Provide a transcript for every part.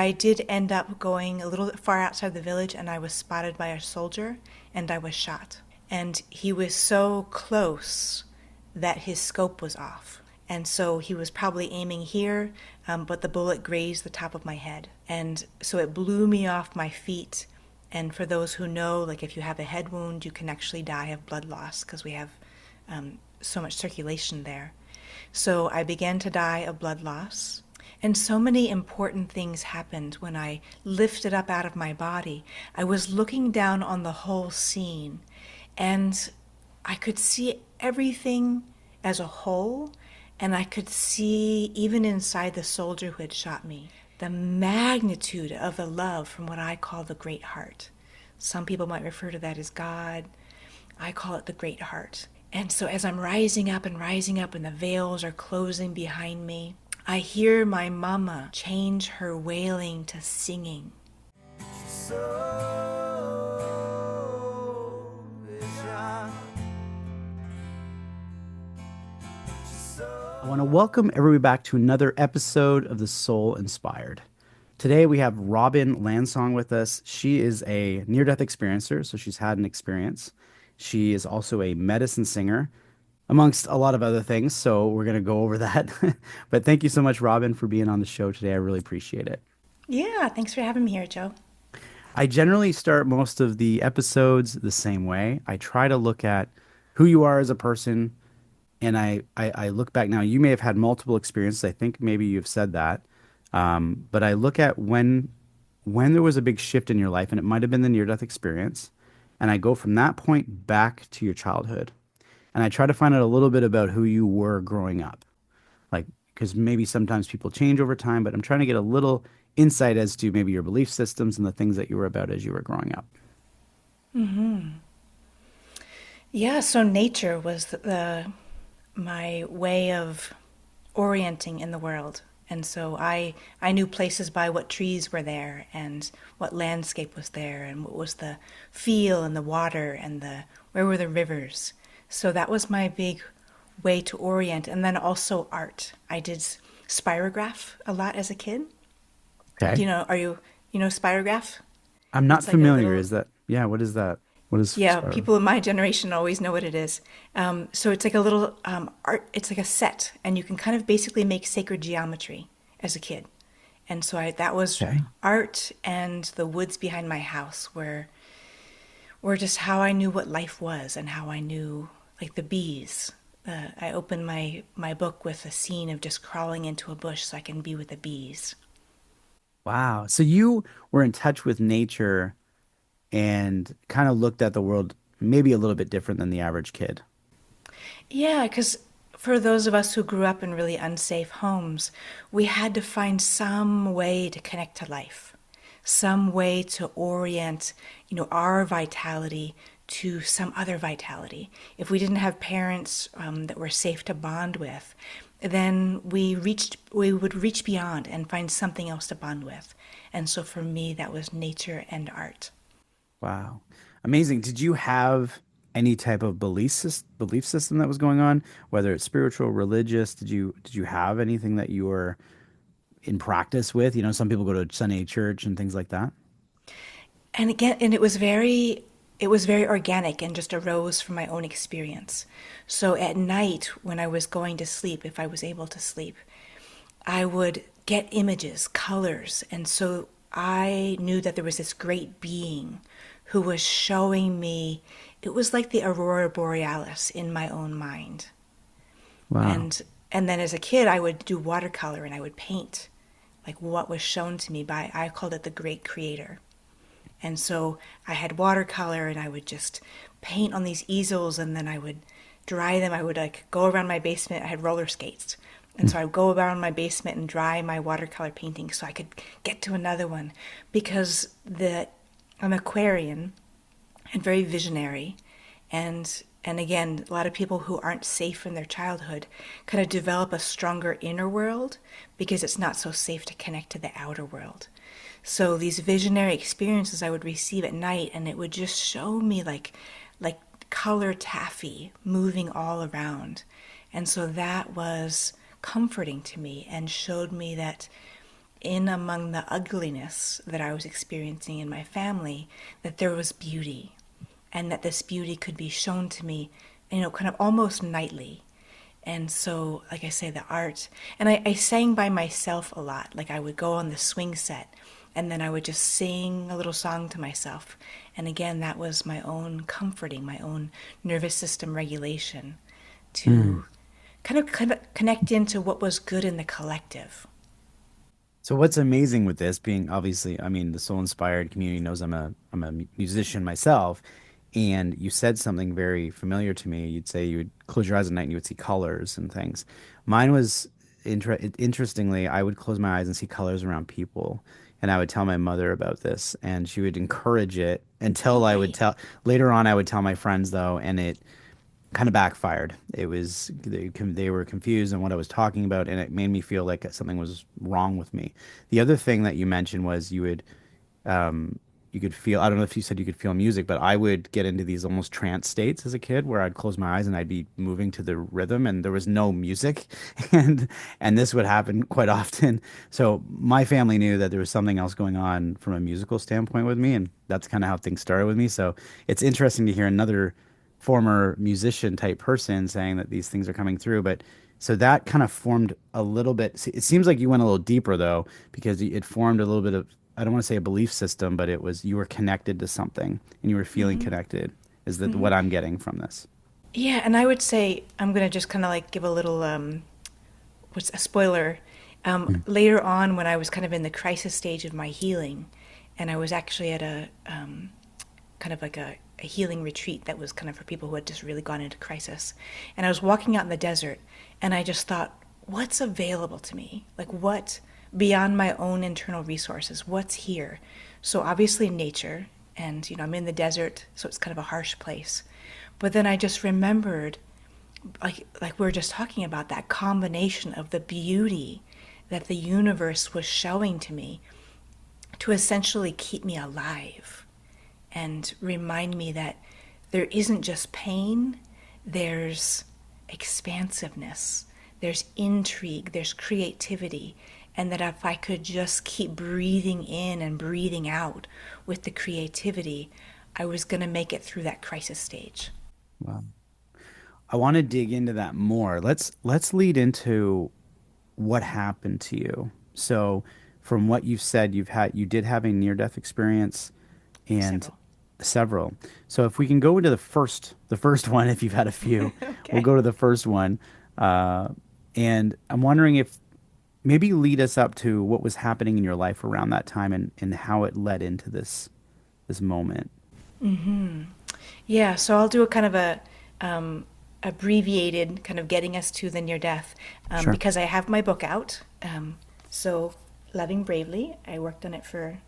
I did end up going a little far outside the village and I was spotted by a soldier and I was shot. And he was so close that his scope was off. And so he was probably aiming here, but the bullet grazed the top of my head. And so it blew me off my feet. And for those who know, like if you have a head wound, you can actually die of blood loss because we have so much circulation there. So I began to die of blood loss. And so many important things happened when I lifted up out of my body. I was looking down on the whole scene, and I could see everything as a whole, and I could see, even inside the soldier who had shot me, the magnitude of the love from what I call the great heart. Some people might refer to that as God. I call it the great heart. And so as I'm rising up and the veils are closing behind me, I hear my mama change her wailing to singing. I want to welcome everybody back to another episode of The Soul Inspired. Today we have Robin Landsong with us. She is a near-death experiencer, so she's had an experience. She is also a medicine singer, amongst a lot of other things, so we're going to go over that. But thank you so much, Robin, for being on the show today. I really appreciate it. Yeah, thanks for having me here, Joe. I generally start most of the episodes the same way. I try to look at who you are as a person, and I look back now. You may have had multiple experiences. I think maybe you've said that. But I look at when there was a big shift in your life, and it might have been the near-death experience, and I go from that point back to your childhood. And I try to find out a little bit about who you were growing up. Like, because maybe sometimes people change over time, but I'm trying to get a little insight as to maybe your belief systems and the things that you were about as you were growing up. Yeah, so nature was my way of orienting in the world. And so I knew places by what trees were there and what landscape was there and what was the feel and the water and where were the rivers. So that was my big way to orient. And then also art. I did spirograph a lot as a kid. Do Okay. you know, you know spirograph? I'm not It's like a familiar. little, Is that, yeah, what is that? What is yeah, spiral? people in my generation always know what it is. So it's like a little art, it's like a set, and you can kind of basically make sacred geometry as a kid. And so that was Okay. art, and the woods behind my house were just how I knew what life was and how I knew, like the bees. I opened my book with a scene of just crawling into a bush so I can be with the bees. Wow. So you were in touch with nature and kind of looked at the world maybe a little bit different than the average kid. Yeah, because for those of us who grew up in really unsafe homes, we had to find some way to connect to life, some way to orient, our vitality to some other vitality. If we didn't have parents that were safe to bond with, then we would reach beyond and find something else to bond with. And so for me, that was nature and art. Wow. Amazing. Did you have any type of belief system that was going on, whether it's spiritual, religious? Did you have anything that you were in practice with? You know, some people go to Sunday church and things like that. And again, and it was very organic and just arose from my own experience. So at night, when I was going to sleep, if I was able to sleep, I would get images, colors, and so I knew that there was this great being who was showing me. It was like the aurora borealis in my own mind. Wow. And then as a kid, I would do watercolor and I would paint like what was shown to me by, I called it the great creator. And so I had watercolor and I would just paint on these easels and then I would dry them. I would like go around my basement. I had roller skates. And so I would go around my basement and dry my watercolor painting so I could get to another one because I'm Aquarian and very visionary. And again, a lot of people who aren't safe in their childhood kind of develop a stronger inner world because it's not so safe to connect to the outer world. So these visionary experiences I would receive at night, and it would just show me like color taffy moving all around. And so that was comforting to me and showed me that in among the ugliness that I was experiencing in my family, that there was beauty, and that this beauty could be shown to me, kind of almost nightly. And so, like I say, the art, and I sang by myself a lot. Like I would go on the swing set, and then I would just sing a little song to myself. And again, that was my own comforting, my own nervous system regulation Mm. to kind of connect into what was good in the collective. So what's amazing with this being obviously, I mean, the soul inspired community knows I'm a musician myself, and you said something very familiar to me. You'd say you would close your eyes at night and you would see colors and things. Mine was interestingly, I would close my eyes and see colors around people. And I would tell my mother about this, and she would encourage it Oh, until I would great. tell later on I would tell my friends though, and it kind of backfired. They were confused on what I was talking about, and it made me feel like something was wrong with me. The other thing that you mentioned was um, you could feel. I don't know if you said you could feel music, but I would get into these almost trance states as a kid where I'd close my eyes and I'd be moving to the rhythm, and there was no music, and and this would happen quite often. So my family knew that there was something else going on from a musical standpoint with me, and that's kind of how things started with me. So it's interesting to hear another former musician type person saying that these things are coming through. But so that kind of formed a little bit. It seems like you went a little deeper though, because it formed a little bit of, I don't want to say a belief system, but it was you were connected to something and you were feeling connected. Is that what I'm getting from this? Yeah, and I would say I'm going to just kind of like give a little what's a spoiler. Mm. Later on, when I was kind of in the crisis stage of my healing, and I was actually at a kind of like a healing retreat that was kind of for people who had just really gone into crisis. And I was walking out in the desert, and I just thought, what's available to me? Like, what beyond my own internal resources? What's here? So, obviously, nature, and, I'm in the desert, so it's kind of a harsh place. But then I just remembered, like we were just talking about, that combination of the beauty that the universe was showing to me to essentially keep me alive and remind me that there isn't just pain, there's expansiveness, there's intrigue, there's creativity, and that if I could just keep breathing in and breathing out with the creativity, I was going to make it through that crisis stage. Wow. I want to dig into that more. Let's lead into what happened to you. So, from what you've said, you did have a near-death experience and Several. several. So, if we can go into the first one, if you've had a few, we'll Okay. go to the first one. Uh, and I'm wondering if maybe lead us up to what was happening in your life around that time and how it led into this moment. Yeah, so I'll do a kind of a abbreviated kind of getting us to the near death Sure. because I have my book out. So, Loving Bravely, I worked on it for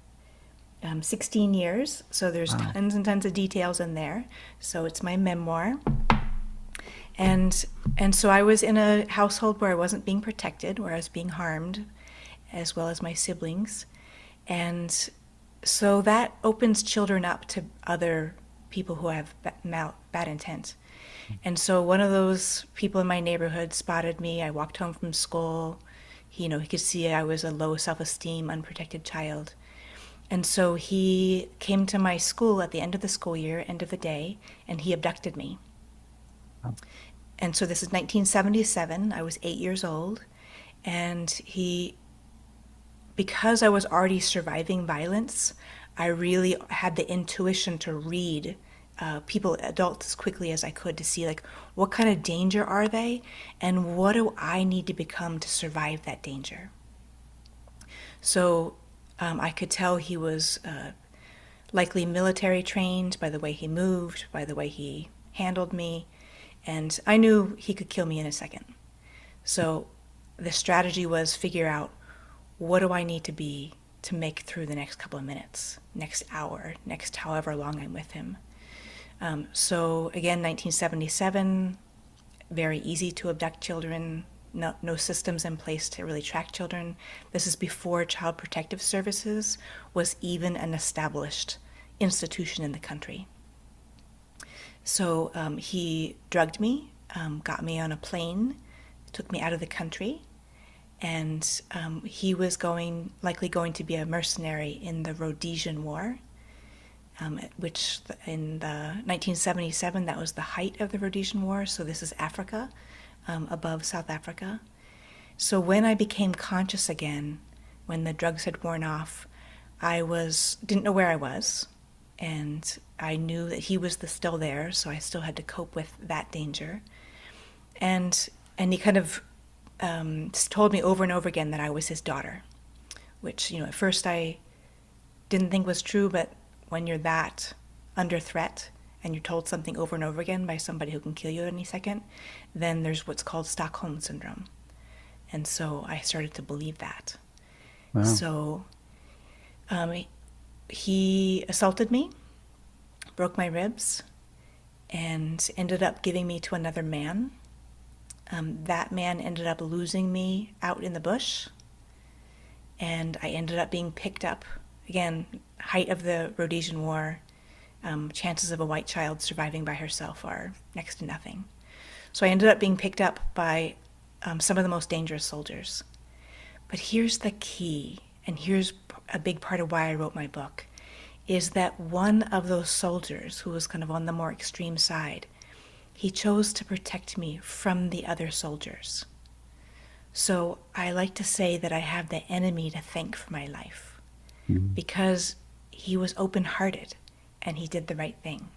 16 years. So there's Wow. tons and tons of details in there. So it's my memoir. And and so I was in a household where I wasn't being protected, where I was being harmed, as well as my siblings. And so that opens children up to other people who have bad intent. And so one of those people in my neighborhood spotted me. I walked home from school. He could see I was a low self-esteem, unprotected child. And so he came to my school at the end of the school year, end of the day, and he abducted me. And so this is 1977. I was 8 years old. And because I was already surviving violence, I really had the intuition to read people, adults, as quickly as I could to see, like, what kind of danger are they and what do I need to become to survive that danger. So I could tell he was likely military trained by the way he moved, by the way he handled me, and I knew he could kill me in a second. So the strategy was figure out, what do I need to be to make through the next couple of minutes, next hour, next however long I'm with him. So again, 1977, very easy to abduct children, no systems in place to really track children. This is before Child Protective Services was even an established institution in the country. So he drugged me, got me on a plane, took me out of the country, and he was likely going to be a mercenary in the Rhodesian War, which in the 1977, that was the height of the Rhodesian War. So this is Africa, above South Africa. So when I became conscious again, when the drugs had worn off, didn't know where I was, and I knew that he was still there, so I still had to cope with that danger. And he kind of told me over and over again that I was his daughter, which, at first I didn't think was true, but when you're that under threat and you're told something over and over again by somebody who can kill you at any second, then there's what's called Stockholm Syndrome. And so I started to believe that. Wow. So he assaulted me, broke my ribs, and ended up giving me to another man. That man ended up losing me out in the bush, and I ended up being picked up. Again, height of the Rhodesian War, chances of a white child surviving by herself are next to nothing. So I ended up being picked up by some of the most dangerous soldiers. But here's the key, and here's a big part of why I wrote my book, is that one of those soldiers, who was kind of on the more extreme side, he chose to protect me from the other soldiers. So I like to say that I have the enemy to thank for my life, because he was open-hearted and he did the right thing.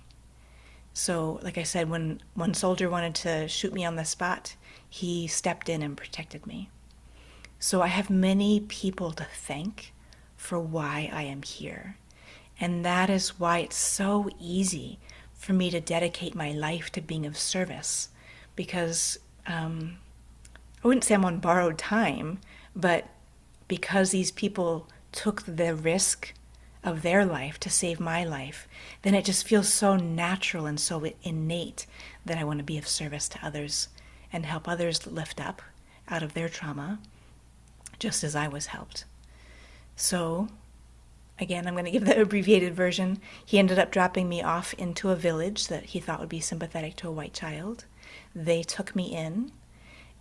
So, like I said, when one soldier wanted to shoot me on the spot, he stepped in and protected me. So I have many people to thank for why I am here. And that is why it's so easy for me to dedicate my life to being of service, because I wouldn't say I'm on borrowed time, but because these people took the risk of their life to save my life, then it just feels so natural and so innate that I want to be of service to others and help others lift up out of their trauma, just as I was helped. So, again, I'm going to give the abbreviated version. He ended up dropping me off into a village that he thought would be sympathetic to a white child. They took me in.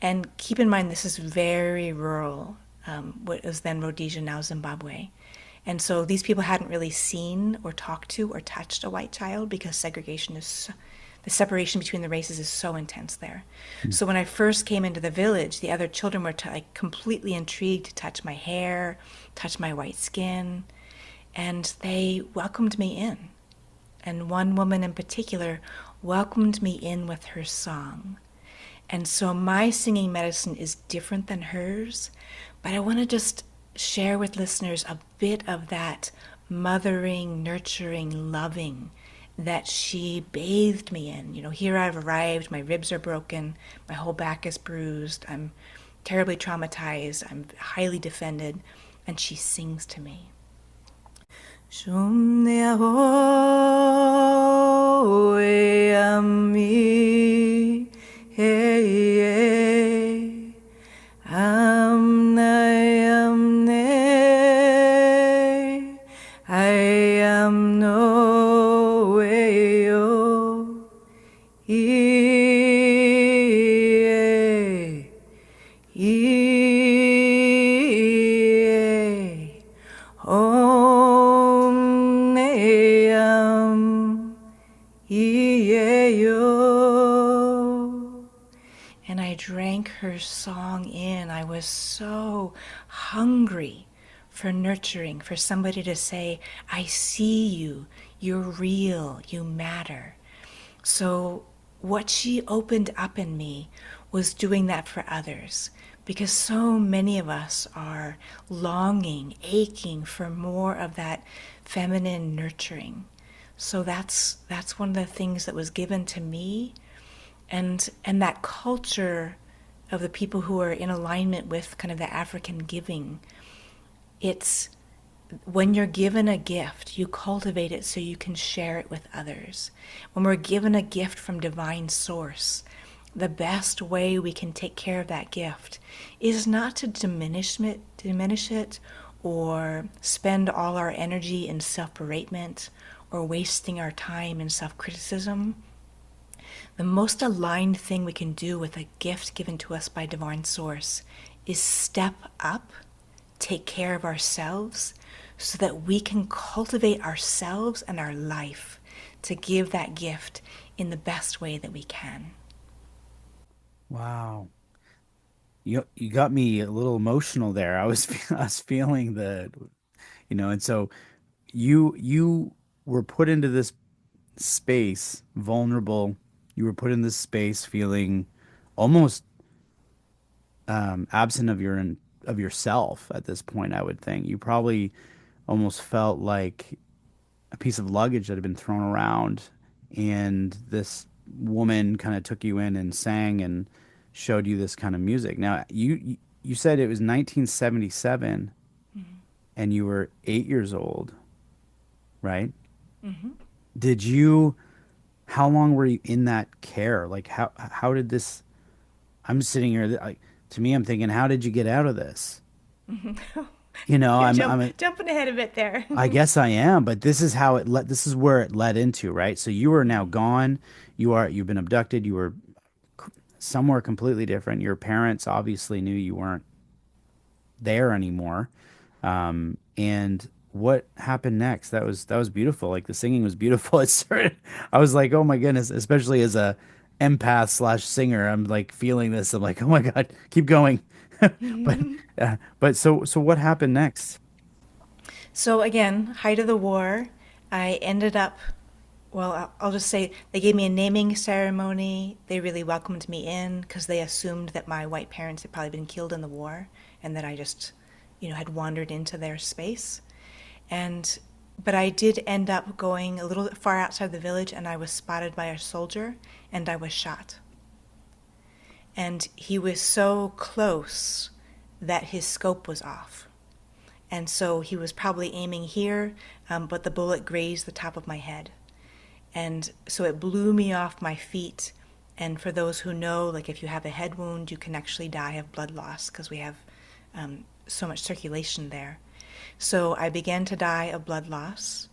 And keep in mind, this is very rural, what was then Rhodesia, now Zimbabwe. And so these people hadn't really seen or talked to or touched a white child, because the separation between the races is so intense there. So when I first came into the village, the other children were completely intrigued to touch my hair, touch my white skin, and they welcomed me in. And one woman in particular welcomed me in with her song. And so my singing medicine is different than hers, but I want to just share with listeners a bit of that mothering, nurturing, loving that she bathed me in. Here I've arrived, my ribs are broken, my whole back is bruised, I'm terribly traumatized, I'm highly defended, and she sings to me. And I drank her song in. I was so hungry for nurturing, for somebody to say, I see you, you're real, you matter. So what she opened up in me was doing that for others, because so many of us are longing, aching for more of that feminine nurturing. So that's one of the things that was given to me. And that culture of the people who are in alignment with kind of the African giving, it's when you're given a gift, you cultivate it so you can share it with others. When we're given a gift from divine source, the best way we can take care of that gift is not to diminish it or spend all our energy in self-beratement or wasting our time in self-criticism. The most aligned thing we can do with a gift given to us by divine source is step up, take care of ourselves, so that we can cultivate ourselves and our life to give that gift in the best way that we can. Wow. You got me a little emotional there. I was feeling and so you were put into this space, vulnerable. You were put in this space feeling almost absent of yourself at this point, I would think. You probably almost felt like a piece of luggage that had been thrown around, and this woman kind of took you in and sang and showed you this kind of music. Now, you said it was 1977 and you were 8 years old, right? Did you, how long were you in that care? Like how did this, I'm sitting here, like, to me, I'm thinking, how did you get out of this? You know, You're I'm jumping ahead a bit there. I guess I am, but this is how this is where it led into, right? So you are now gone. You've been abducted. You were somewhere completely different. Your parents obviously knew you weren't there anymore. And what happened next? That was beautiful. Like the singing was beautiful. I was like, oh my goodness, especially as a empath slash singer, I'm like feeling this. I'm like, oh my God, keep going. But so what happened next? So again, height of the war, I ended up, well, I'll just say they gave me a naming ceremony. They really welcomed me in because they assumed that my white parents had probably been killed in the war and that I just, had wandered into their space. And but I did end up going a little far outside the village and I was spotted by a soldier and I was shot. And he was so close that his scope was off. And so he was probably aiming here, but the bullet grazed the top of my head. And so it blew me off my feet. And for those who know, like if you have a head wound, you can actually die of blood loss because we have so much circulation there. So I began to die of blood loss.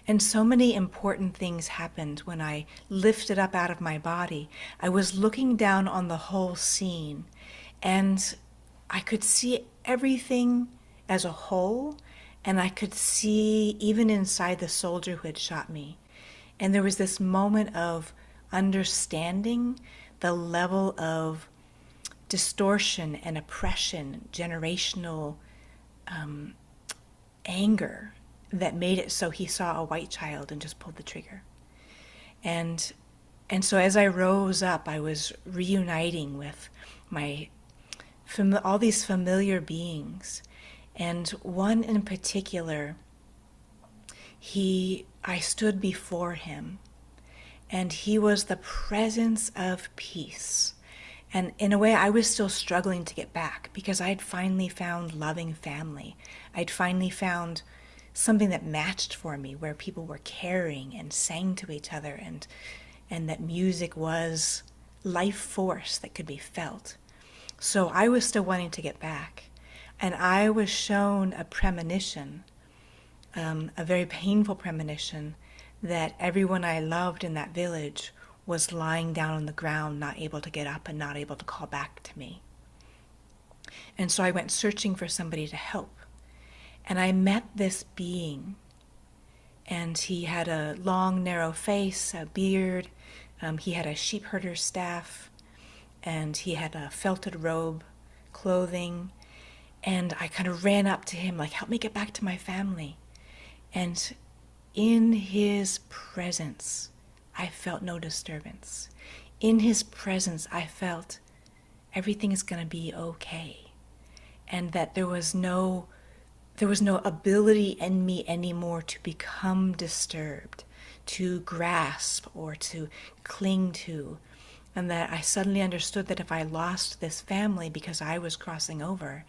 And so many important things happened when I lifted up out of my body. I was looking down on the whole scene, and I could see everything as a whole, and I could see even inside the soldier who had shot me. And there was this moment of understanding the level of distortion and oppression, generational anger that made it so he saw a white child and just pulled the trigger. And so as I rose up, I was reuniting with my all these familiar beings. And one in particular, I stood before him, and he was the presence of peace. And in a way, I was still struggling to get back because I had finally found loving family. I'd finally found something that matched for me, where people were caring and sang to each other, and that music was life force that could be felt. So I was still wanting to get back. And I was shown a premonition, a very painful premonition, that everyone I loved in that village was lying down on the ground, not able to get up and not able to call back to me. And so I went searching for somebody to help. And I met this being, and he had a long, narrow face, a beard, he had a sheep herder's staff, and he had a felted robe, clothing, and I kind of ran up to him like, help me get back to my family. And in his presence, I felt no disturbance. In his presence, I felt everything is going to be okay. And that there was no ability in me anymore to become disturbed, to grasp or to cling to. And that I suddenly understood that if I lost this family because I was crossing over,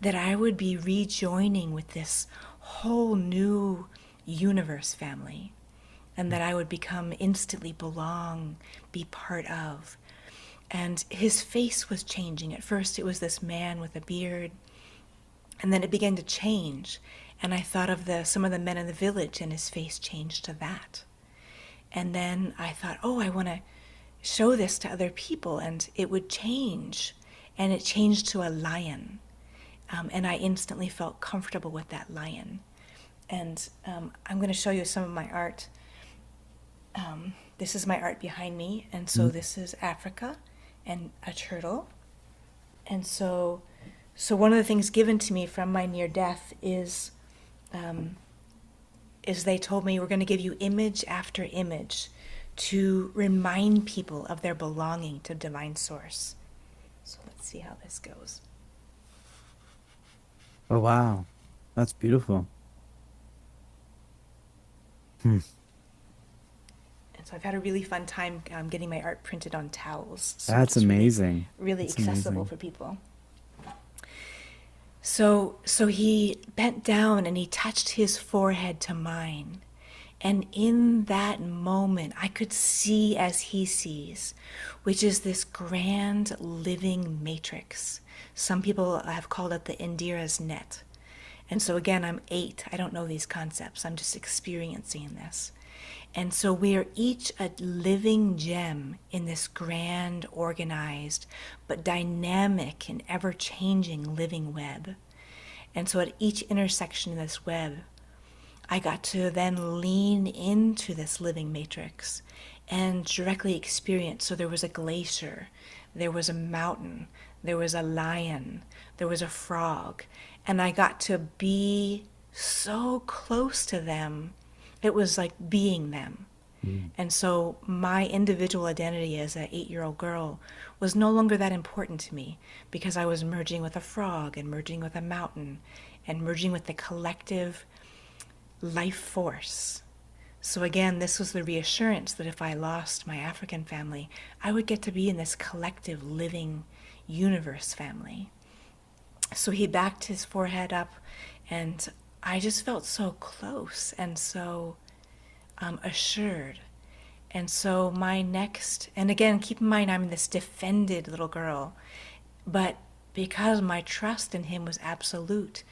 that I would be rejoining with this whole new universe family, and that I would become instantly belong, be part of. And his face was changing. At first it was this man with a beard, and then it began to change. And I thought of some of the men in the village, and his face changed to that. And then I thought, oh, I want to show this to other people, and it would change. and it changed to a lion. And I instantly felt comfortable with that lion. And I'm going to show you some of my art. This is my art behind me, and so Mm. this is Africa and a turtle. And so one of the things given to me from my near death is they told me we're going to give you image after image to remind people of their belonging to divine source. So let's see how this goes. Oh, wow. That's beautiful. Hmm. And so I've had a really fun time getting my art printed on towels. So That's it's really, amazing. really That's accessible amazing. for people. So he bent down and he touched his forehead to mine. And in that moment, I could see as he sees, which is this grand living matrix. Some people have called it the Indira's net. And so again, I'm 8. I don't know these concepts. I'm just experiencing this. And so we are each a living gem in this grand, organized, but dynamic and ever changing living web. And so at each intersection in this web, I got to then lean into this living matrix and directly experience. So there was a glacier, there was a mountain, there was a lion, there was a frog, and I got to be so close to them. It was like being them. Mm. And so my individual identity as an 8-year-old girl was no longer that important to me because I was merging with a frog and merging with a mountain and merging with the collective life force. So again, this was the reassurance that if I lost my African family, I would get to be in this collective living universe family. So he backed his forehead up, and I just felt so close and so assured. And so my next, and again, keep in mind I'm this defended little girl, but because my trust in him was absolute,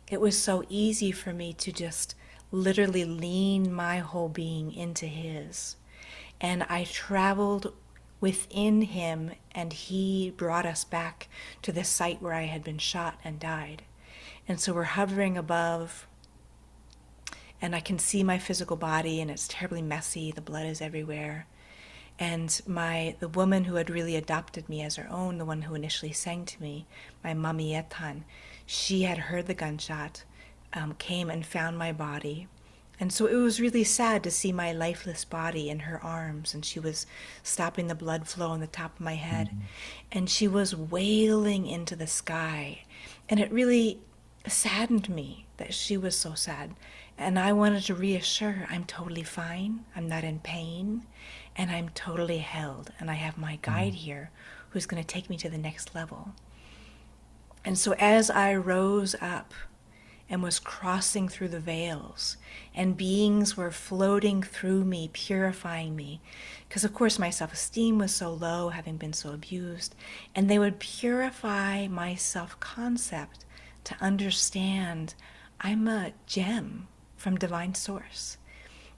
it was so easy for me to just literally lean my whole being into his. And I traveled within him, and he brought us back to the site where I had been shot and died. And so we're hovering above, and I can see my physical body, and it's terribly messy. The blood is everywhere. And the woman who had really adopted me as her own, the one who initially sang to me, my mummy Etan, she had heard the gunshot, came and found my body. And so it was really sad to see my lifeless body in her arms, and she was stopping the blood flow on the top of my head. Mm. And she was wailing into the sky. And it really saddened me that she was so sad. And I wanted to reassure her, I'm totally fine, I'm not in pain, and I'm totally held. And I have my guide Mm. here who's going to take me to the next level. And so as I rose up and was crossing through the veils, and beings were floating through me, purifying me, because of course my self-esteem was so low, having been so abused, and they would purify my self-concept to understand I'm a gem from divine source,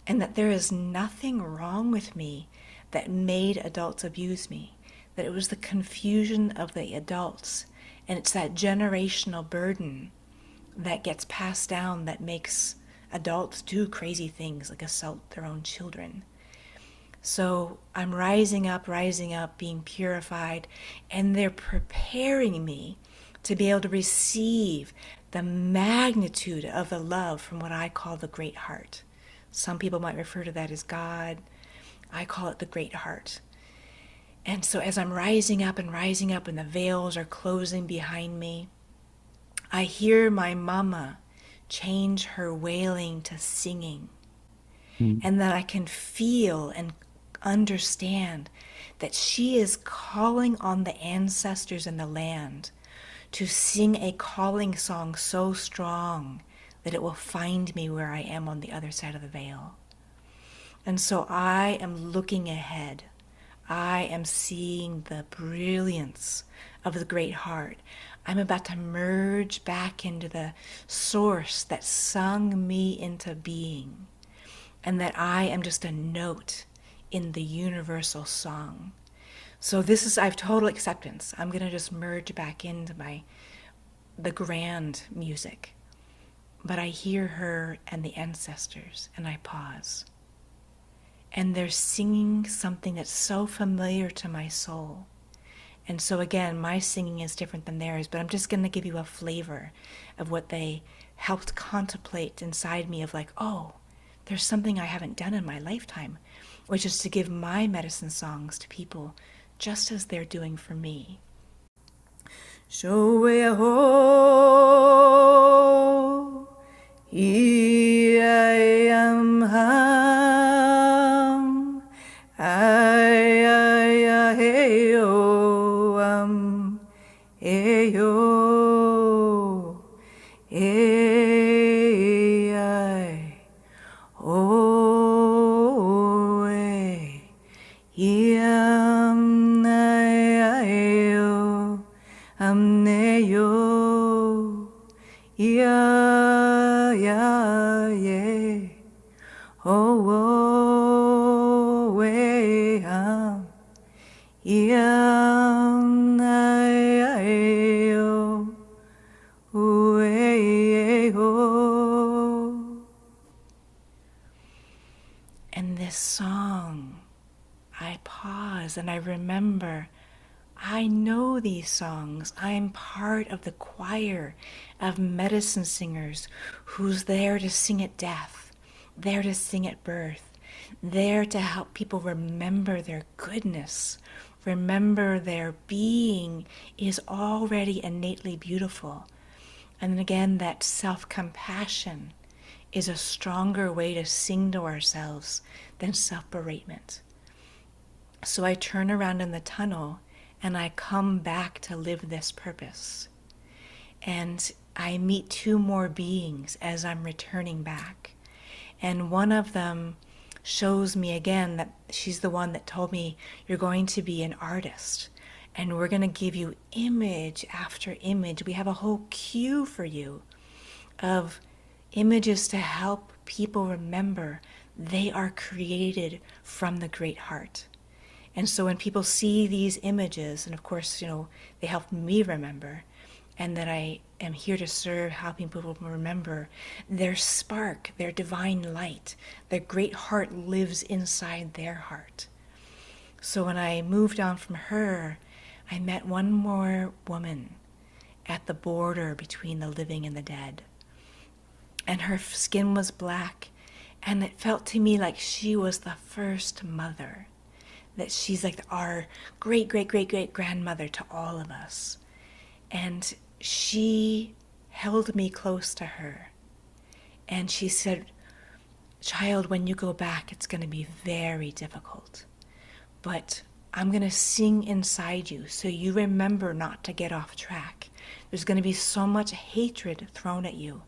and that there is nothing wrong with me that made adults abuse me, that it was the confusion of the adults, and it's that generational burden that gets passed down that makes adults do crazy things like assault their own children. So I'm rising up, being purified, and they're preparing me to be able to receive the magnitude of the love from what I call the great heart. Some people might refer to that as God. I call it the great heart. And so as I'm rising up, and the veils are closing behind me, I hear my mama change her wailing to singing. Mm. And that I can feel and understand that she is calling on the ancestors in the land to sing a calling song so strong that it will find me where I am on the other side of the veil. And so I am looking ahead. I am seeing the brilliance of the great heart. I'm about to merge back into the source that sung me into being, and that I am just a note in the universal song. So this is, I have total acceptance. I'm going to just merge back into the grand music. But I hear her and the ancestors, and I pause. And they're singing something that's so familiar to my soul. And so again, my singing is different than theirs, but I'm just going to give you a flavor of what they helped contemplate inside me of like, oh, there's something I haven't done in my lifetime, which is to give my medicine songs to people just as they're doing for me. Showe ho, I am ham, I hey yo hey yo, hey I, oh yam I yo, ne yo, ya ye, oh yam I yo, oh. And this song, I pause and I remember, I know these songs. I'm part of the choir of medicine singers who's there to sing at death, there to sing at birth, there to help people remember their goodness, remember their being is already innately beautiful. And again, that self-compassion is a stronger way to sing to ourselves than self-beratement. So I turn around in the tunnel and I come back to live this purpose. And I meet two more beings as I'm returning back. And one of them shows me again that she's the one that told me, you're going to be an artist. And we're going to give you image after image. We have a whole queue for you of images to help people remember they are created from the great heart. And so when people see these images, and of course, they help me remember, and that I am here to serve, helping people remember their spark, their divine light, their great heart lives inside their heart. So when I moved on from her, I met one more woman at the border between the living and the dead. And her skin was black, and it felt to me like she was the first mother, that she's like our great, great, great, great grandmother to all of us. And she held me close to her. And she said, child, when you go back, it's going to be very difficult. But I'm going to sing inside you so you remember not to get off track. There's going to be so much hatred thrown at you.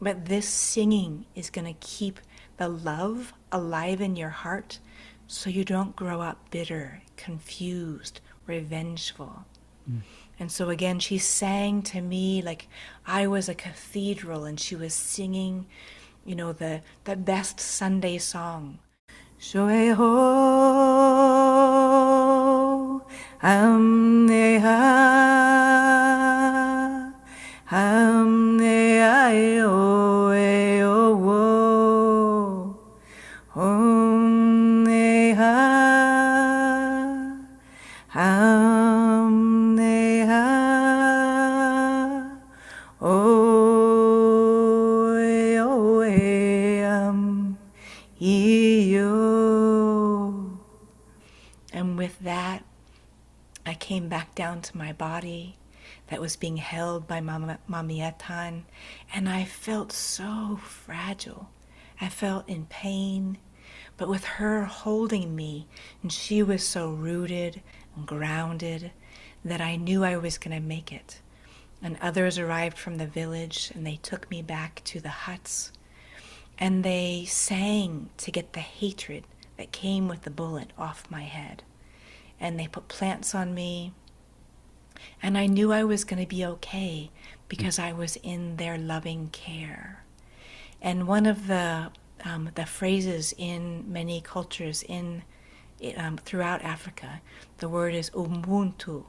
But this singing is going to keep the love alive in your heart so you don't grow up bitter, confused, revengeful. And so again, she sang to me like I was a cathedral, and she was singing, the best Sunday song. Shoe ho, ha, I o e o wo, and with that, I came back down to my body that was being held by Mamietan, and I felt so fragile. I felt in pain, but with her holding me, and she was so rooted and grounded that I knew I was going to make it. And others arrived from the village, and they took me back to the huts, and they sang to get the hatred that came with the bullet off my head. And they put plants on me, and I knew I was going to be okay because I was in their loving care. And one of the phrases in many cultures in throughout Africa. The word is Ubuntu.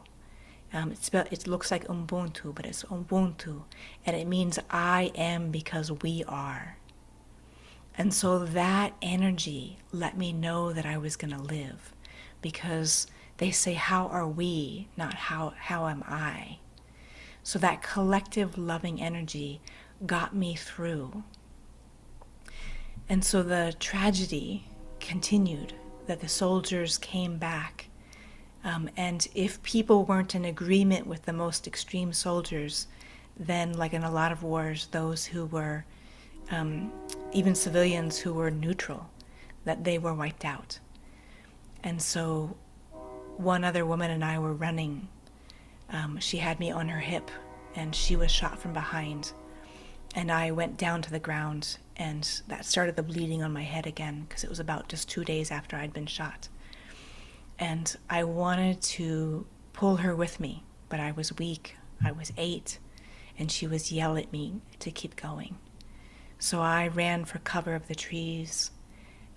It looks like Ubuntu, but it's Ubuntu, and it means I am because we are. And so that energy let me know that I was going to live, because they say, how are we, not how am I? So that collective loving energy got me through. And so the tragedy continued, that the soldiers came back. And if people weren't in agreement with the most extreme soldiers, then, like in a lot of wars, those who were, even civilians who were neutral, that they were wiped out. And so one other woman and I were running. She had me on her hip, and she was shot from behind. And I went down to the ground, and that started the bleeding on my head again, because it was about just 2 days after I'd been shot. And I wanted to pull her with me, but I was weak. I was 8, and she was yelling at me to keep going. So I ran for cover of the trees.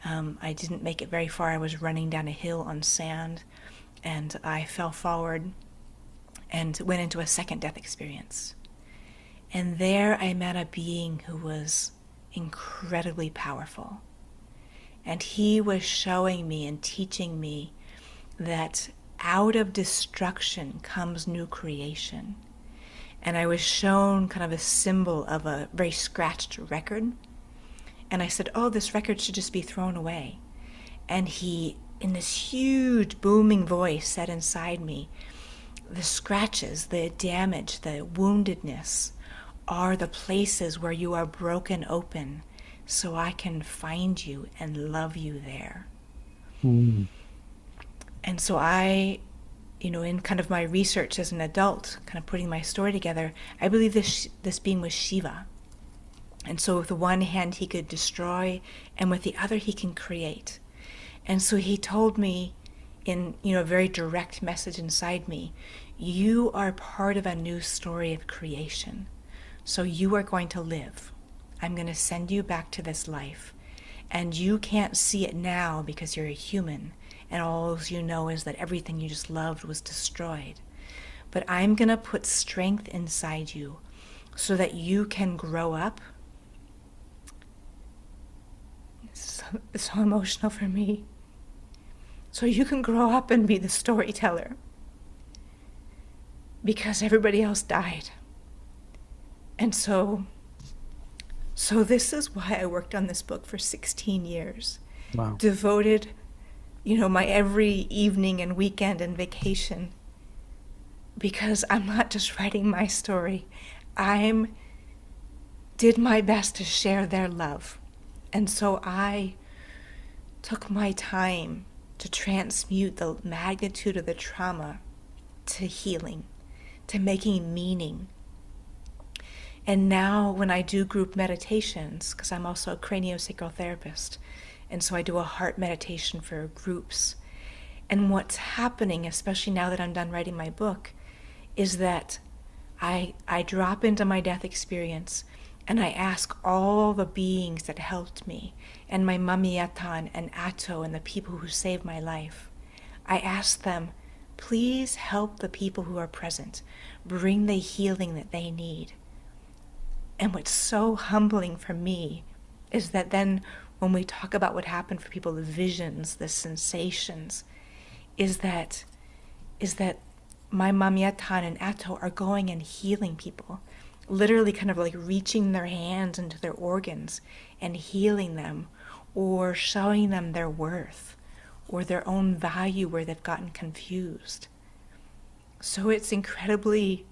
I didn't make it very far. I was running down a hill on sand, and I fell forward and went into a second death experience. And there I met a being who was incredibly powerful. And he was showing me and teaching me that out of destruction comes new creation. And I was shown kind of a symbol of a very scratched record. And I said, oh, this record should just be thrown away. And he, in this huge booming voice, said inside me, the scratches, the damage, the woundedness are the places where you are broken open, so I can find you and love you there. Mm. And so I, in kind of my research as an adult, kind of putting my story together, I believe this being was Shiva. And so with the one hand he could destroy, and with the other he can create. And so he told me in, a very direct message inside me, you are part of a new story of creation. So you are going to live. I'm going to send you back to this life. And you can't see it now because you're a human, and all you know is that everything you just loved was destroyed. But I'm going to put strength inside you so that you can grow up. It's so emotional for me. So you can grow up and be the storyteller. Because everybody else died. And so this is why I worked on this book for 16 years. Wow. Devoted, my every evening and weekend and vacation. Because I'm not just writing my story. I did my best to share their love. And so I took my time to transmute the magnitude of the trauma to healing, to making meaning. And now when I do group meditations, because I'm also a craniosacral therapist, and so I do a heart meditation for groups. And what's happening, especially now that I'm done writing my book, is that I drop into my death experience and I ask all the beings that helped me, and my Mami Yatan and Ato and the people who saved my life. I ask them, please help the people who are present, bring the healing that they need. And what's so humbling for me is that then when we talk about what happened for people, the visions, the sensations, is that my Mamiatan and Ato are going and healing people, literally kind of like reaching their hands into their organs and healing them, or showing them their worth or their own value where they've gotten confused. So it's incredibly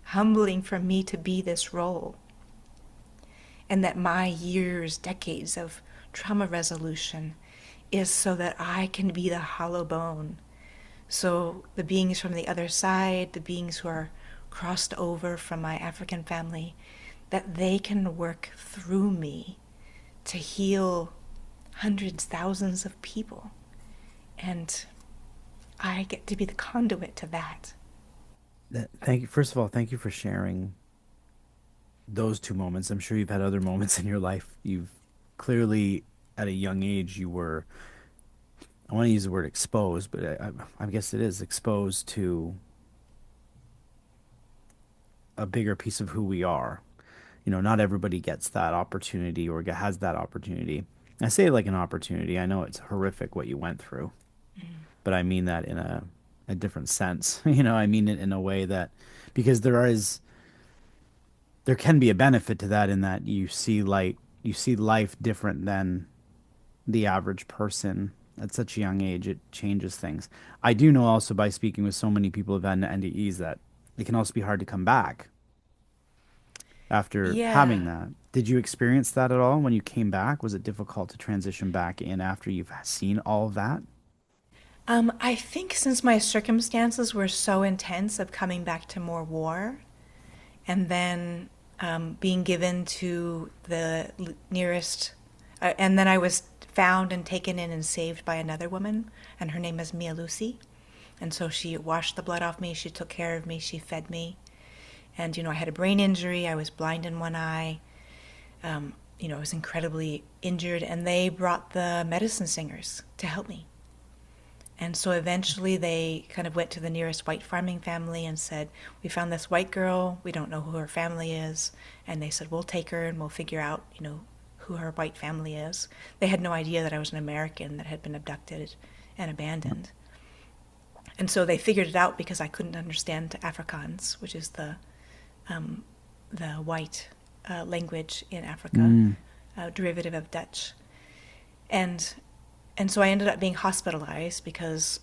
humbling for me to be this role, and that my years, decades of trauma resolution is so that I can be the hollow bone. So the beings from the other side, the beings who are crossed over from my African family, that they can work through me to heal hundreds, thousands of people. And I get to be the conduit to that. Thank you. First of all, thank you for sharing those two moments. I'm sure you've had other moments in your life. You've clearly, at a young age, you were I want to use the word exposed, but I guess it is exposed to a bigger piece of who we are. You know, not everybody gets that opportunity or has that opportunity. I say it like an opportunity. I know it's horrific what you went through, Mm. but I mean that in a different sense. You know, I mean it in a way that because there can be a benefit to that in that you see life different than the average person at such a young age. It changes things. I do know also by speaking with so many people who've had NDEs that it can also be hard to come back after having Yeah. that. Did you experience that at all when you came back? Was it difficult to transition back in after you've seen all of that? I think since my circumstances were so intense of coming back to more war and then being given to the nearest, and then I was found and taken in and saved by another woman, and her name is Mia Lucy. And so she washed the blood off me, she took care of me, she fed me. And, I had a brain injury, I was blind in one eye, I was incredibly injured, and they brought the medicine singers to help me. And so eventually they kind of went to the nearest white farming family and said, "We found this white girl. We don't know who her family is." And they said, "We'll take her and we'll figure out, who her white family is." They had no idea that I was an American that had been abducted and abandoned. And so they figured it out because I couldn't understand Afrikaans, which is the white language in Africa, Mm. derivative of Dutch. And and so I ended up being hospitalized because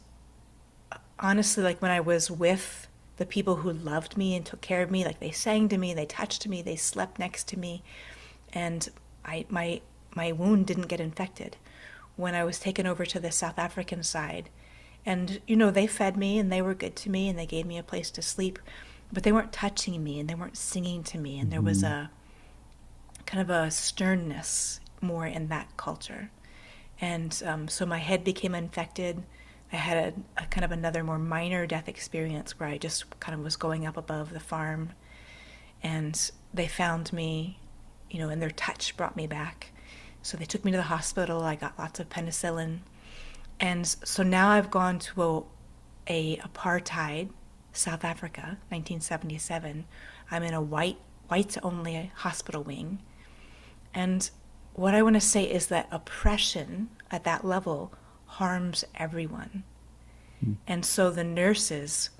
honestly, like when I was with the people who loved me and took care of me, like they sang to me, they touched me, they slept next to me, and my wound didn't get infected. When I was taken over to the South African side, and they fed me and they were good to me and they gave me a place to sleep, but they weren't touching me and they weren't singing to me, and there was Hmm. a kind of a sternness more in that culture. And so my head became infected. I had a kind of another more minor death experience where I just kind of was going up above the farm, and they found me, and their touch brought me back. So they took me to the hospital. I got lots of penicillin. And so now I've gone to a apartheid South Africa, 1977. I'm in a whites only hospital wing. And what I want to say is that oppression at that level harms everyone. And so the nurses,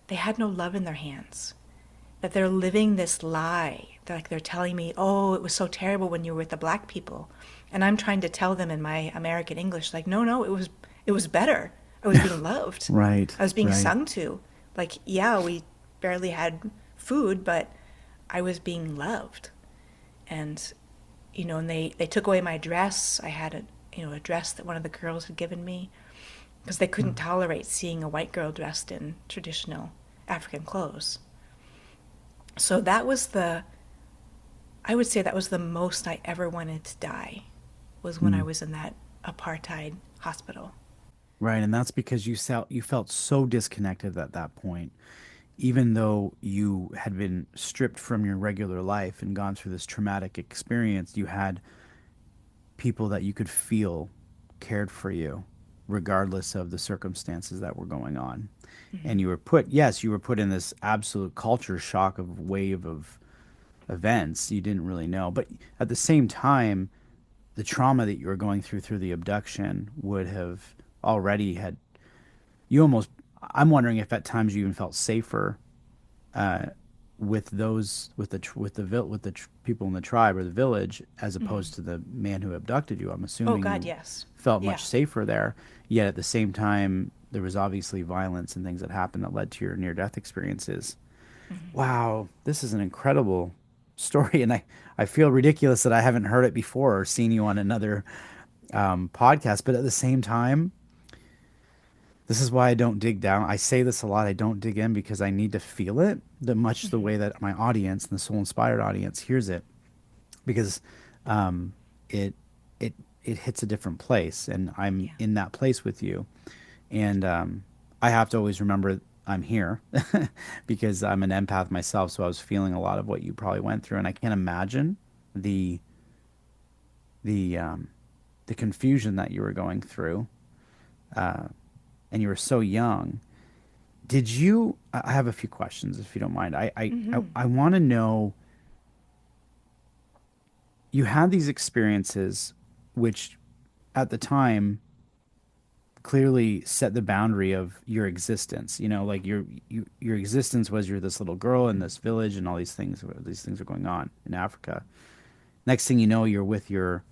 they had no love in their hands. That they're living this lie. They're telling me, "Oh, it was so terrible when you were with the black people." And I'm trying to tell them in my American English, like, "No, no, it was better. I was being loved. Right, I was being right. sung to. Like, yeah, we barely had food, but I was being loved." And and they took away my dress. I had a dress that one of the girls had given me because they couldn't tolerate seeing a white girl dressed in traditional African clothes. So I would say that was the most I ever wanted to die, was when I Mm. was in that apartheid hospital. Right, and that's because you felt so disconnected at that point, even though you had been stripped from your regular life and gone through this traumatic experience. You had people that you could feel cared for you, regardless of the circumstances that were going on. Mm-hmm. And you were put, yes, you were put in this absolute culture shock of wave of events you didn't really know. But at the same time, the trauma that you were going through the abduction would have already had you almost. I'm wondering if at times you even felt safer uh, with those with the people in the tribe or the village as Mm-hmm. opposed to the man who abducted you. I'm Oh assuming God, you yes. felt Yeah. much safer there. Yet at the same time, there was obviously violence and things that happened that led to your near death experiences. Mm-hmm. Wow, this is an incredible story, and I feel ridiculous that I haven't heard it before or seen you on another podcast. But at the same time, this is why I don't dig down. I say this a lot. I don't dig in because I need to feel it, much the Mm-hmm. way that my audience and the soul inspired audience hears it, because um, it it it hits a different place, and I'm Yeah. in that place with you, and I have to always remember I'm here because I'm an empath myself. So I was feeling a lot of what you probably went through, and I can't imagine the the um, the confusion that you were going through and you were so young. Did you? I have a few questions, if you don't mind. I want to know. You had these experiences, which at the time clearly set the boundary of your existence. You know, like your existence was you're this little girl in this village, and all these things. These things are going on in Africa. Next thing you know, you're with your.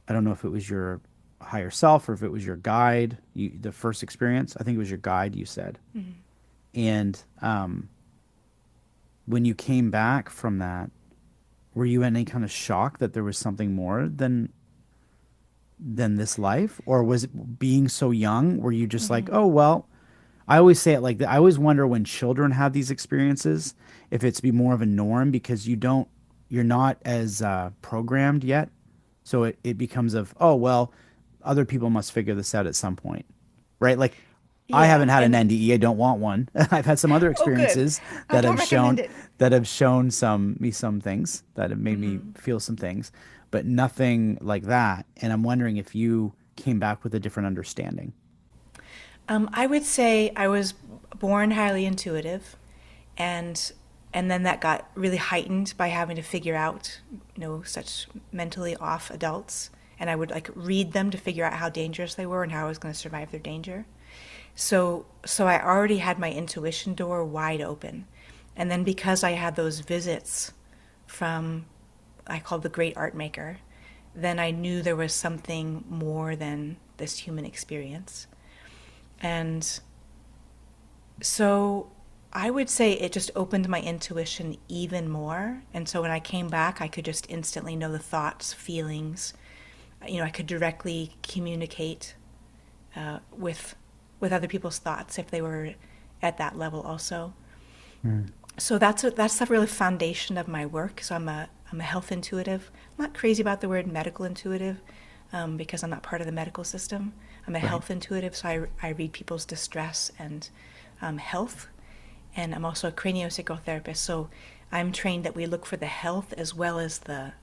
I don't know if it was your higher self or if it was your guide. The first experience, I think it was your guide. You said, Mm-hmm. and when you came back from that, were you in any kind of shock that there was something more than this life, or was it being so young? Were you just like, Mm-hmm. oh well, I always say it like that. I always wonder when children have these experiences if it's be more of a norm because you're not as programmed yet. So it becomes of, oh, well, other people must figure this out at some point, right? Like I Yeah, haven't had an and NDE. I don't want one. I've had some other oh, good. experiences I that don't have recommend shown it. some things that have made me Mm-hmm. feel some things, but nothing like that. And I'm wondering if you came back with a different understanding. I would say I was born highly intuitive, and and then that got really heightened by having to figure out, such mentally off adults, and I would like read them to figure out how dangerous they were and how I was going to survive their danger. So I already had my intuition door wide open, and then because I had those visits from I called the great art maker, then I knew there was something more than this human experience. And so I would say it just opened my intuition even more. And so when I came back, I could just instantly know the thoughts, feelings. I could directly communicate with other people's thoughts if they were at that level also. Mm. So that's the real foundation of my work. So I'm a health intuitive. I'm not crazy about the word medical intuitive because I'm not part of the medical system. I'm a Right. health intuitive, so I read people's distress and health. And I'm also a craniosacral so I'm trained that we look for the health as well as the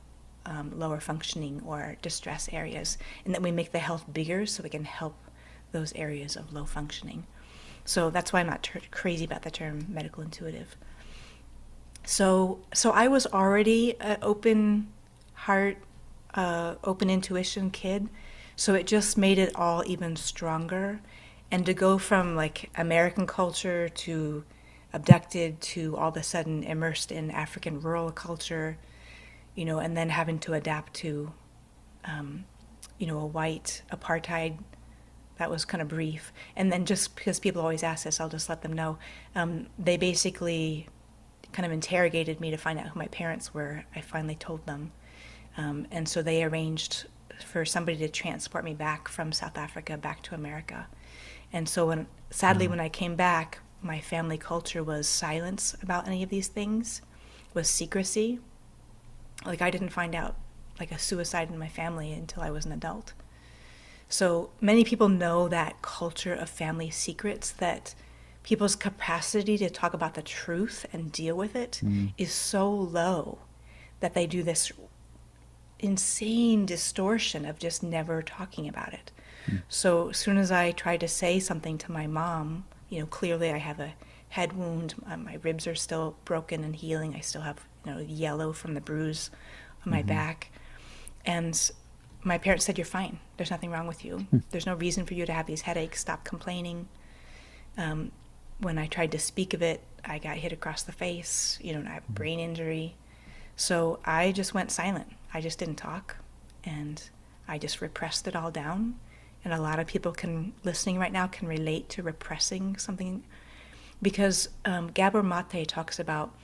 lower functioning or distress areas, and that we make the health bigger so we can help those areas of low functioning. So that's why I'm not crazy about the term medical intuitive. So I was already an open heart, open intuition kid. So it just made it all even stronger. And to go from like American culture to abducted to all of a sudden immersed in African rural culture, and then having to adapt to, a white apartheid, that was kind of brief. And then just because people always ask this, I'll just let them know. They basically kind of interrogated me to find out who my parents were. I finally told them. And so they arranged for somebody to transport me back from South Africa back to America. And so sadly, Wow. when I came back, my family culture was silence about any of these things, was secrecy. Like I didn't find out like a suicide in my family until I was an adult. So many people know that culture of family secrets, that people's capacity to talk about the truth and deal with it Mm. is so low that they do this insane distortion of just never talking about it. Mm. So as soon as I tried to say something to my mom, clearly I have a head wound. My ribs are still broken and healing. I still have, yellow from the bruise on my Mm-hmm. back. And my parents said, "You're fine. There's nothing wrong with you. There's no reason for you to have these headaches. Stop complaining." Um, when I tried to speak of it, I got hit across the face, and I have a brain injury. So I just went silent. I just didn't talk. And I just repressed it all down. And a lot of people listening right now can relate to repressing something because Gabor Mate talks about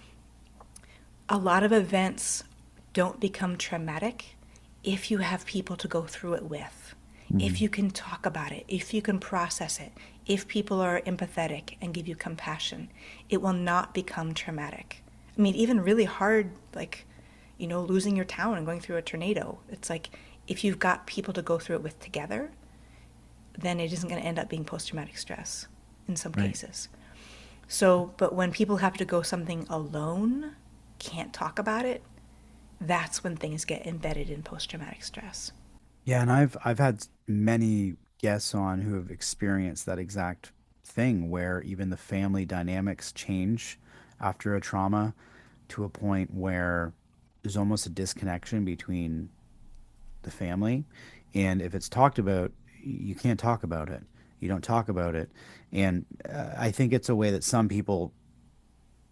a lot of events don't become traumatic if you have people to go through it with, if Mm. you can talk about it, if you can process it, if people are empathetic and give you compassion, it will not become traumatic. I mean, even really hard, like, losing your town and going through a tornado, it's like if you've got people to go through it with together, then it isn't going to end up being post traumatic stress in some Right. cases. So, but when people have to go something alone, can't talk about it, that's when things get embedded in post traumatic stress. Yeah, and I've had many. guests on who have experienced that exact thing where even the family dynamics change after a trauma to a point where there's almost a disconnection between the family. And if it's talked about, you can't talk about it. You don't talk about it. And I think it's a way that some people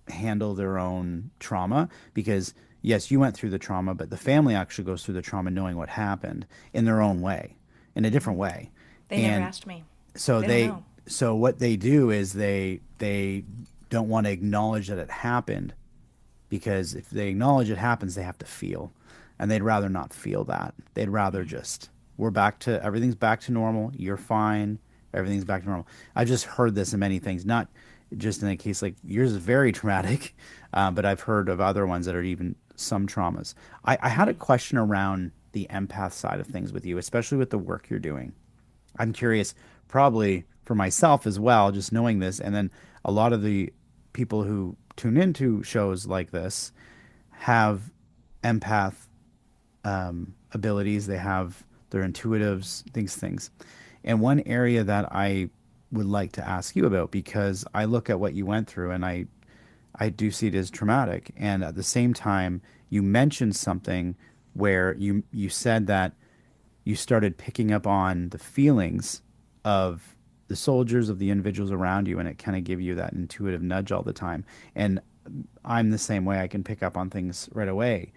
handle their own trauma because, yes, you went through the trauma, but the family actually goes through the trauma knowing what happened in their own way, in a different way. They never And asked me. so They don't they, know. so what they do is they don't want to acknowledge that it happened because if they acknowledge it happens, they have to feel, and they'd rather not feel that. They'd rather just we're back to everything's back to normal. You're fine. Everything's back to normal. I just heard this in many things, not just in a case like yours is very traumatic, but I've heard of other ones that are even some traumas. I had a question around the empath side of things with you, especially with the work you're doing. I'm curious, probably for myself as well, just knowing this, and then a lot of the people who tune into shows like this have empath abilities. They have their intuitives, things. And one area that I would like to ask you about because I look at what you went through and I do see it as traumatic. And at the same time, you mentioned something where you said that you started picking up on the feelings of the soldiers, of the individuals around you, and it kind of give you that intuitive nudge all the time. And I'm the same way. I can pick up on things right away.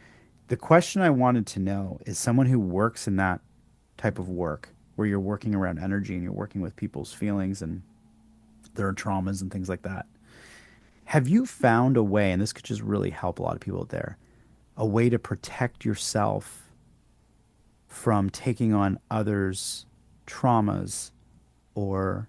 The question I wanted to know is someone who works in that type of work where you're working around energy and you're working with people's feelings and their traumas and things like that. Have you found a way, and this could just really help a lot of people out there, a way to protect yourself from taking on others' traumas or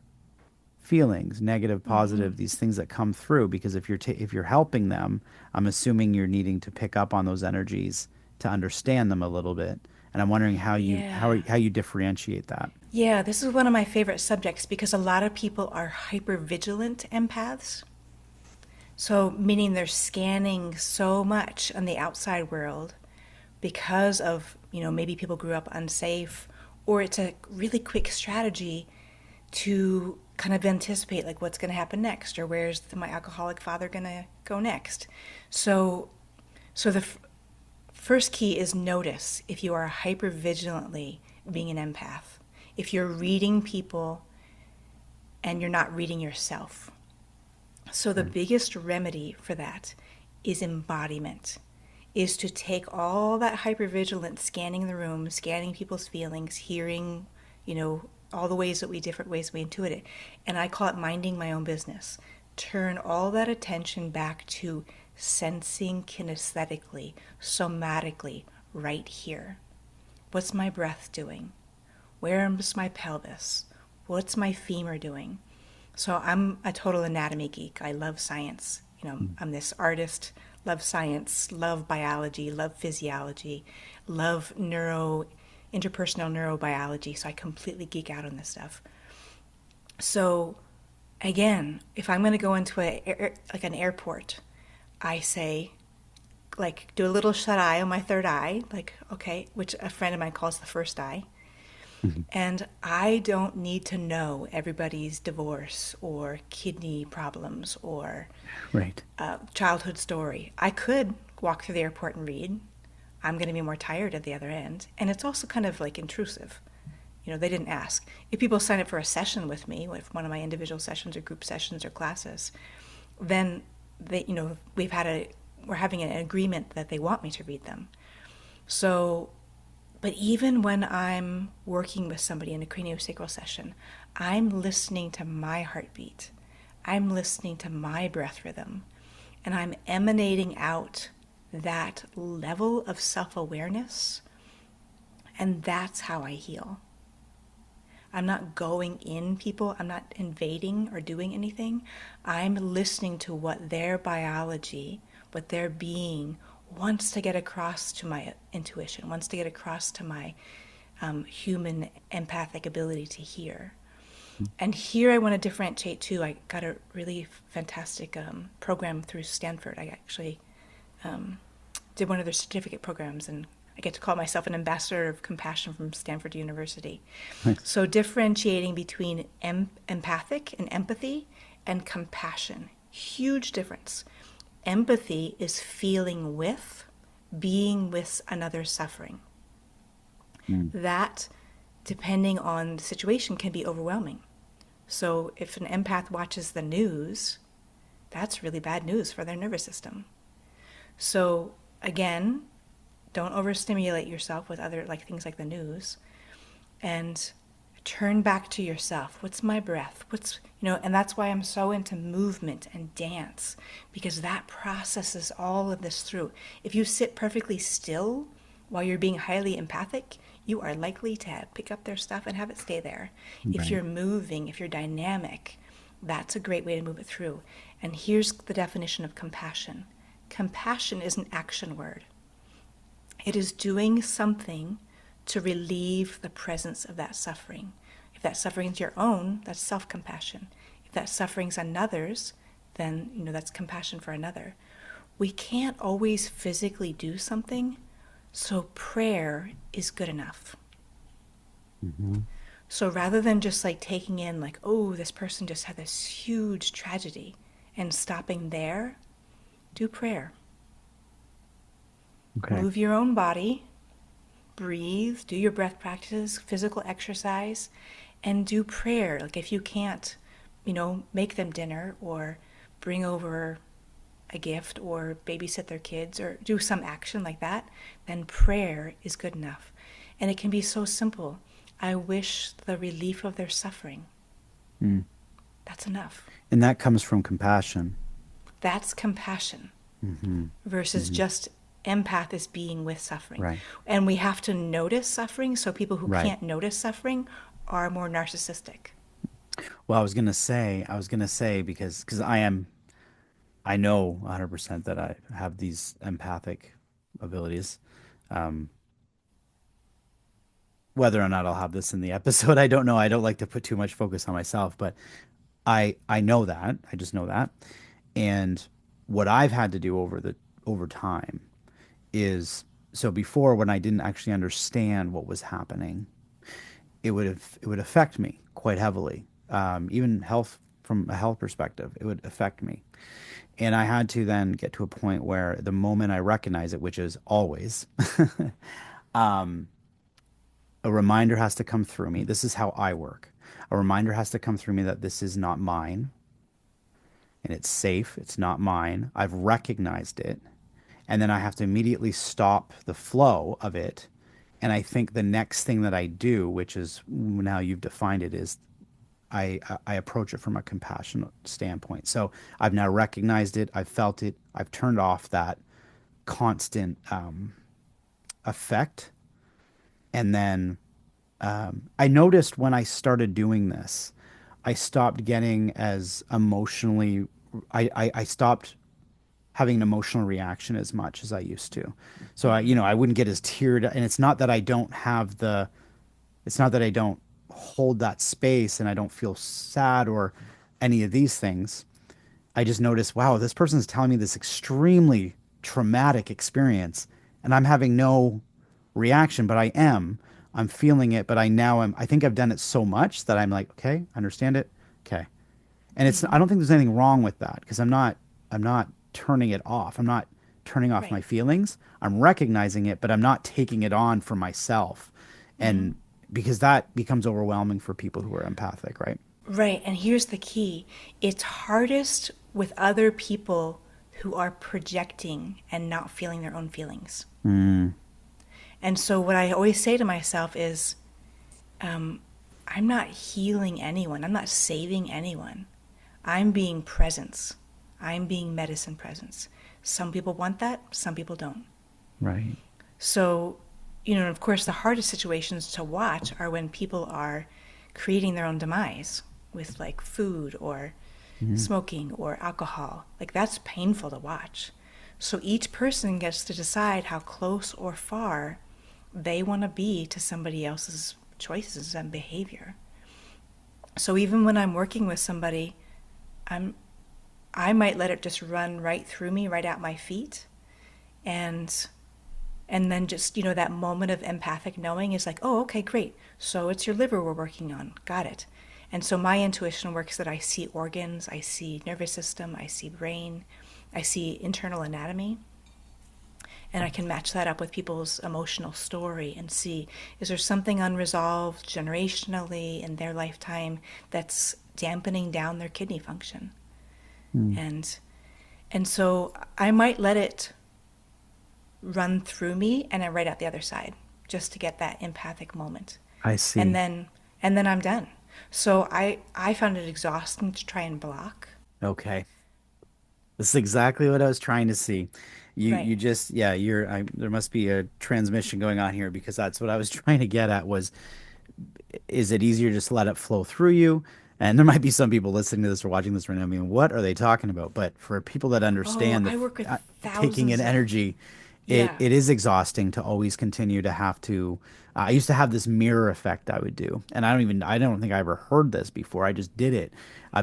feelings, negative, Hmm. positive, these things that come through? Because if you're helping them, I'm assuming you're needing to pick up on those energies to understand them a little bit. And I'm wondering Yeah. how you differentiate that. Yeah, this is one of my favorite subjects because a lot of people are hyper vigilant empaths. So, meaning they're scanning so much on the outside world because of, maybe people grew up unsafe, or it's a really quick strategy to kind of anticipate like what's going to happen next, or where's my alcoholic father going to go next. So, so the first key is notice if you are hyper vigilantly being an empath. If you're reading people and you're not reading yourself. So the Mm. biggest remedy for that is embodiment, is to take all that hypervigilance, scanning the room, scanning people's feelings, hearing, all the ways that we different ways we intuit it. And I call it minding my own business. Turn all that attention back to sensing kinesthetically, somatically, right here. What's my breath doing? Where's my pelvis? What's my femur doing? So I'm a total anatomy geek. I love science. Mm. I'm this artist, love science, love biology, love physiology, love interpersonal neurobiology. So I completely geek out on this stuff. So again, if I'm going to go into like an airport, I say, like, do a little shut eye on my third eye, like, okay, which a friend of mine calls the first eye. Mhm. And I don't need to know everybody's divorce or kidney problems or Right. childhood story. I could walk through the airport and read. I'm going to be more tired at the other end. And it's also kind of like intrusive. They didn't ask. If people sign up for a session with me, if one of my individual sessions or group sessions or classes, then we're having an agreement that they want me to read them. So, but even when I'm working with somebody in a craniosacral session, I'm listening to my heartbeat. I'm listening to my breath rhythm. And I'm emanating out that level of self awareness. And that's how I heal. I'm not going in people, I'm not invading or doing anything. I'm listening to what their biology, what their being wants to get across to my intuition, wants to get across to my human empathic ability to hear. And here I want to differentiate too. I got a really fantastic program through Stanford. I actually did one of their certificate programs, and I get to call myself an ambassador of compassion from Stanford University. Nice. So differentiating between empathic and empathy and compassion, huge difference. Empathy is feeling with, being with another's suffering. Mm, That, depending on the situation, can be overwhelming. So if an empath watches the news, that's really bad news for their nervous system. So again, don't overstimulate yourself with other like things like the news, and turn back to yourself. What's my breath? And that's why I'm so into movement and dance, because that processes all of this through. If you sit perfectly still while you're being highly empathic, you are likely to pick up their stuff and have it stay there. If right. you're moving, if you're dynamic, that's a great way to move it through. And here's the definition of compassion. Compassion is an action word. It is doing something to relieve the presence of that suffering. If that suffering is your own, that's self-compassion. If that suffering's another's, then that's compassion for another. We can't always physically do something, so prayer is good enough. Hmm. So rather than just like taking in like, oh, this person just had this huge tragedy and stopping there, do prayer. Okay. Move your own body, breathe, do your breath practices, physical exercise, and do prayer. Like if you can't, make them dinner or bring over a gift or babysit their kids or do some action like that, then prayer is good enough. And it can be so simple. I wish the relief of their suffering. Mm. That's enough. And that comes from compassion. That's compassion Hmm. versus Hmm. just empath is being with suffering. Right. And we have to notice suffering, so people who Right. can't notice suffering are more narcissistic. Well, I was gonna say because I know 100% that I have these empathic abilities. Um, whether or not I'll have this in the episode, I don't know. I don't like to put too much focus on myself, but I know that. I just know that. And what I've had to do over time is so before when I didn't actually understand what was happening, it would affect me quite heavily. Even health from a health perspective, it would affect me. And I had to then get to a point where the moment I recognize it, which is always, a reminder has to come through me. This is how I work. A reminder has to come through me that this is not mine and it's safe. It's not mine. I've recognized it. And then I have to immediately stop the flow of it. And I think the next thing that I do, which is now you've defined it, is I approach it from a compassionate standpoint. So I've now recognized it, I've felt it, I've turned off that constant effect. And then I noticed when I started doing this, I stopped getting as emotionally, I stopped having an emotional reaction as much as I used to. So I wouldn't get as teared, and it's not that I don't hold that space and I don't feel sad or any of these things. I just noticed, wow, this person's telling me this extremely traumatic experience and I'm having no reaction, but I am. I'm feeling it, but I think I've done it so much that I'm like, okay, I understand it. Okay. And I don't think there's anything wrong with that because I'm not turning it off. I'm not turning off my Right. feelings. I'm recognizing it, but I'm not taking it on for myself. And because that becomes overwhelming for people who are empathic, right? Right. And here's the key, it's hardest with other people who are projecting and not feeling their own feelings. Mm, And so, what I always say to myself is, I'm not healing anyone, I'm not saving anyone. I'm being presence, I'm being medicine presence. Some people want that, some people don't. right. So, of course, the hardest situations to watch are when people are creating their own demise with like food or Mm, smoking or alcohol. Like that's painful to watch. So each person gets to decide how close or far they want to be to somebody else's choices and behavior. So even when I'm working with somebody, I'm I might let it just run right through me, right at my feet, and And then just, that moment of empathic knowing is like, oh, okay, great. So it's your liver we're working on. Got it. And so my intuition works that I see organs, I see nervous system, I see brain, I see internal anatomy, and I can match that up with people's emotional story and see, is there something unresolved generationally in their lifetime that's dampening down their kidney function? Mm. And and so I might let it run through me and then right out the other side just to get that empathic moment. I And see. then and then I'm done. So I found it exhausting to try and block. Okay. This is exactly what I was trying to see. You Right. just yeah, there must be a transmission going on here because that's what I was trying to get at was is it easier just to let it flow through you? And there might be some people listening to this or watching this right now. I mean, what are they talking about? But for people that Oh, understand I work with taking in thousands of energy, yeah. it is exhausting to always continue to have to. I used to have this mirror effect I would do, and I don't think I ever heard this before. I just did it.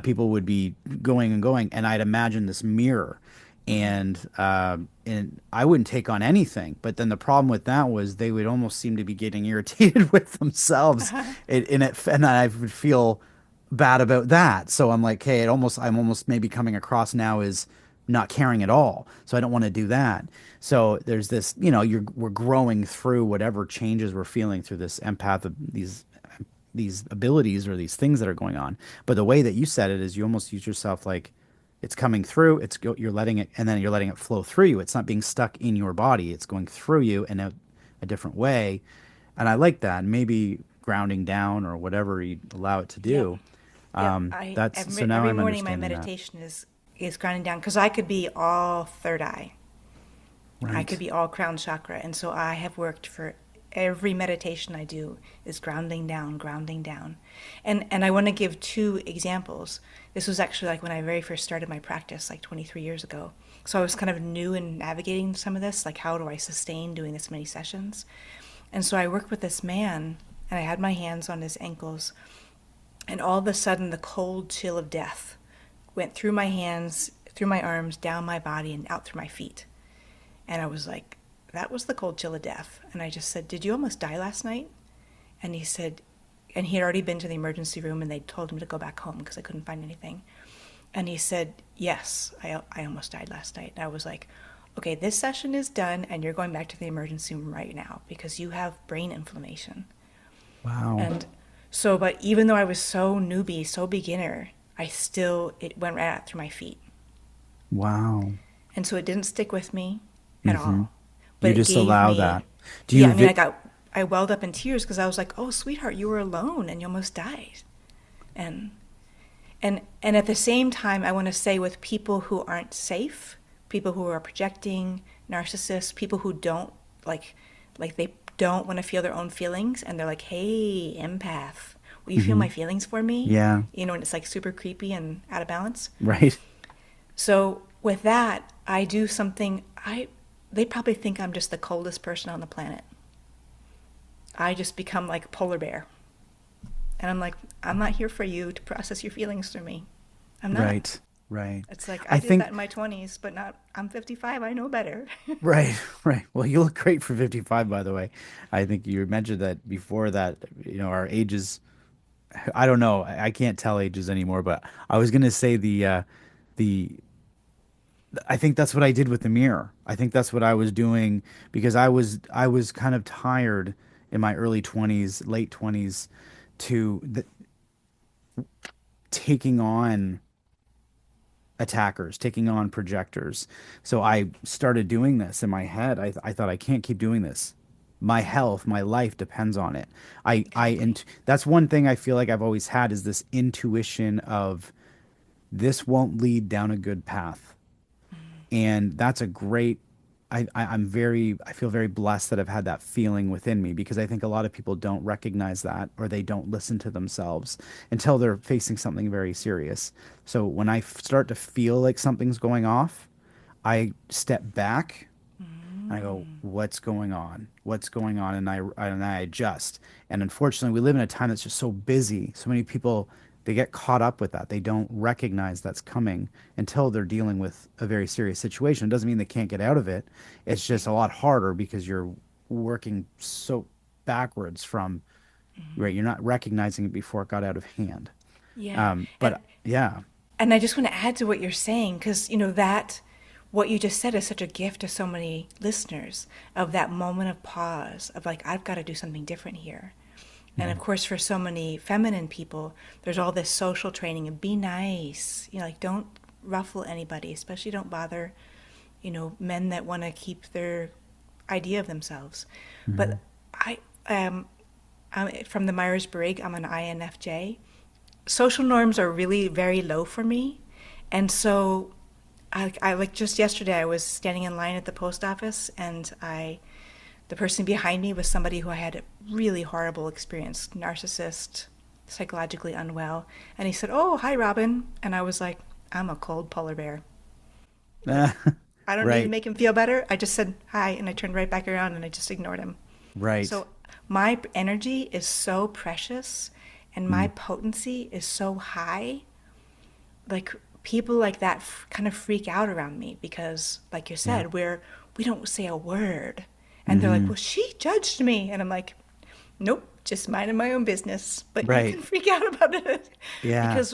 People would be going and going, and I'd imagine this mirror, and I wouldn't take on anything. But then the problem with that was they would almost seem to be getting irritated with themselves, and I would feel bad about that. So I'm like, hey, I'm almost maybe coming across now as not caring at all. So I don't want to do that. So there's this, we're growing through whatever changes we're feeling through this these abilities or these things that are going on. But the way that you said it is you almost use yourself like it's coming through, you're letting it, and then you're letting it flow through you. It's not being stuck in your body. It's going through you in a different way. And I like that. Maybe grounding down or whatever you allow it to Yep. do. Yep. That's so now Every I'm morning my understanding that. meditation is grounding down because I could be all third eye. I could Right. be all crown chakra. And so I have worked for every meditation I do is grounding down, grounding down. And I want to give two examples. This was actually like when I very first started my practice, like 23 years ago. So I was kind of new in navigating some of this, like how do I sustain doing this many sessions? And so I worked with this man, and I had my hands on his ankles, and all of a sudden the cold chill of death went through my hands, through my arms, down my body, and out through my feet. And I was like, that was the cold chill of death. And I just said, did you almost die last night? And he said, and he had already been to the emergency room and they told him to go back home because I couldn't find anything. And he said, yes, I almost died last night. And I was like, okay, this session is done and you're going back to the emergency room right now because you have brain inflammation. Wow. And so, but even though I was so newbie, so beginner, it went right out through my feet. Wow. And so it didn't stick with me at Hmm. all. But You it just gave allow me, that. Do yeah, you I mean, vi I welled up in tears because I was like, oh, sweetheart, you were alone and you almost died. And, and at the same time, I want to say with people who aren't safe, people who are projecting, narcissists, people who don't like they don't want to feel their own feelings and they're like, hey, empath, will you feel hmm my feelings for me? Yeah. And it's like super creepy and out of balance. Right. So with that, I do something they probably think I'm just the coldest person on the planet. I just become like a polar bear. And I'm like, I'm not here for you to process your feelings through me. I'm not. Right. Right. It's like I I did think that in my 20s, but not I'm 55, I know better. right, right. Well, you look great for 55, by the way. I think you mentioned that before that, our ages, I don't know. I can't tell ages anymore, but I was gonna say the I think that's what I did with the mirror. I think that's what I was doing because I was kind of tired in my early 20s, late 20s to taking on attackers, taking on projectors. So I started doing this in my head. I thought I can't keep doing this. My health, my life depends on it. Exactly. And that's one thing I feel like I've always had is this intuition of this won't lead down a good path. And that's a great I feel very blessed that I've had that feeling within me because I think a lot of people don't recognize that or they don't listen to themselves until they're facing something very serious. So when I start to feel like something's going off, I step back and I go, "What's going on? What's going on?" And I adjust. And unfortunately, we live in a time that's just so busy. So many people they get caught up with that. They don't recognize that's coming until they're dealing with a very serious situation. It doesn't mean they can't get out of it. It's just Right. a lot harder because you're working so backwards from, Hmm. right? You're not recognizing it before it got out of hand. Yeah. But yeah. And I just want to add to what you're saying, because, that what you just said is such a gift to so many listeners, of that moment of pause, of like, I've got to do something different here. And of Mhm. course, for so many feminine people, there's all this social training of be nice, like don't ruffle anybody, especially don't bother, men that want to keep their idea of themselves. Mhm. But I, um, I'm from the Myers Briggs, I'm an INFJ. Social norms are really very low for me. And so I like just yesterday I was standing in line at the post office, and the person behind me was somebody who I had a really horrible experience, narcissist, psychologically unwell. And he said, "Oh, hi, Robin." And I was like, "I'm a cold polar bear. Like, I don't need to Right. make him feel better." I just said hi, and I turned right back around and I just ignored him. Right. So my energy is so precious and my Mm. potency is so high. Like, people like that kind of freak out around me because, like you Yeah. said, we don't say a word. And they're like, Hmm. "Well, she judged me." And I'm like, "Nope, just minding my own business. But you Right. can freak out about it." Yeah. because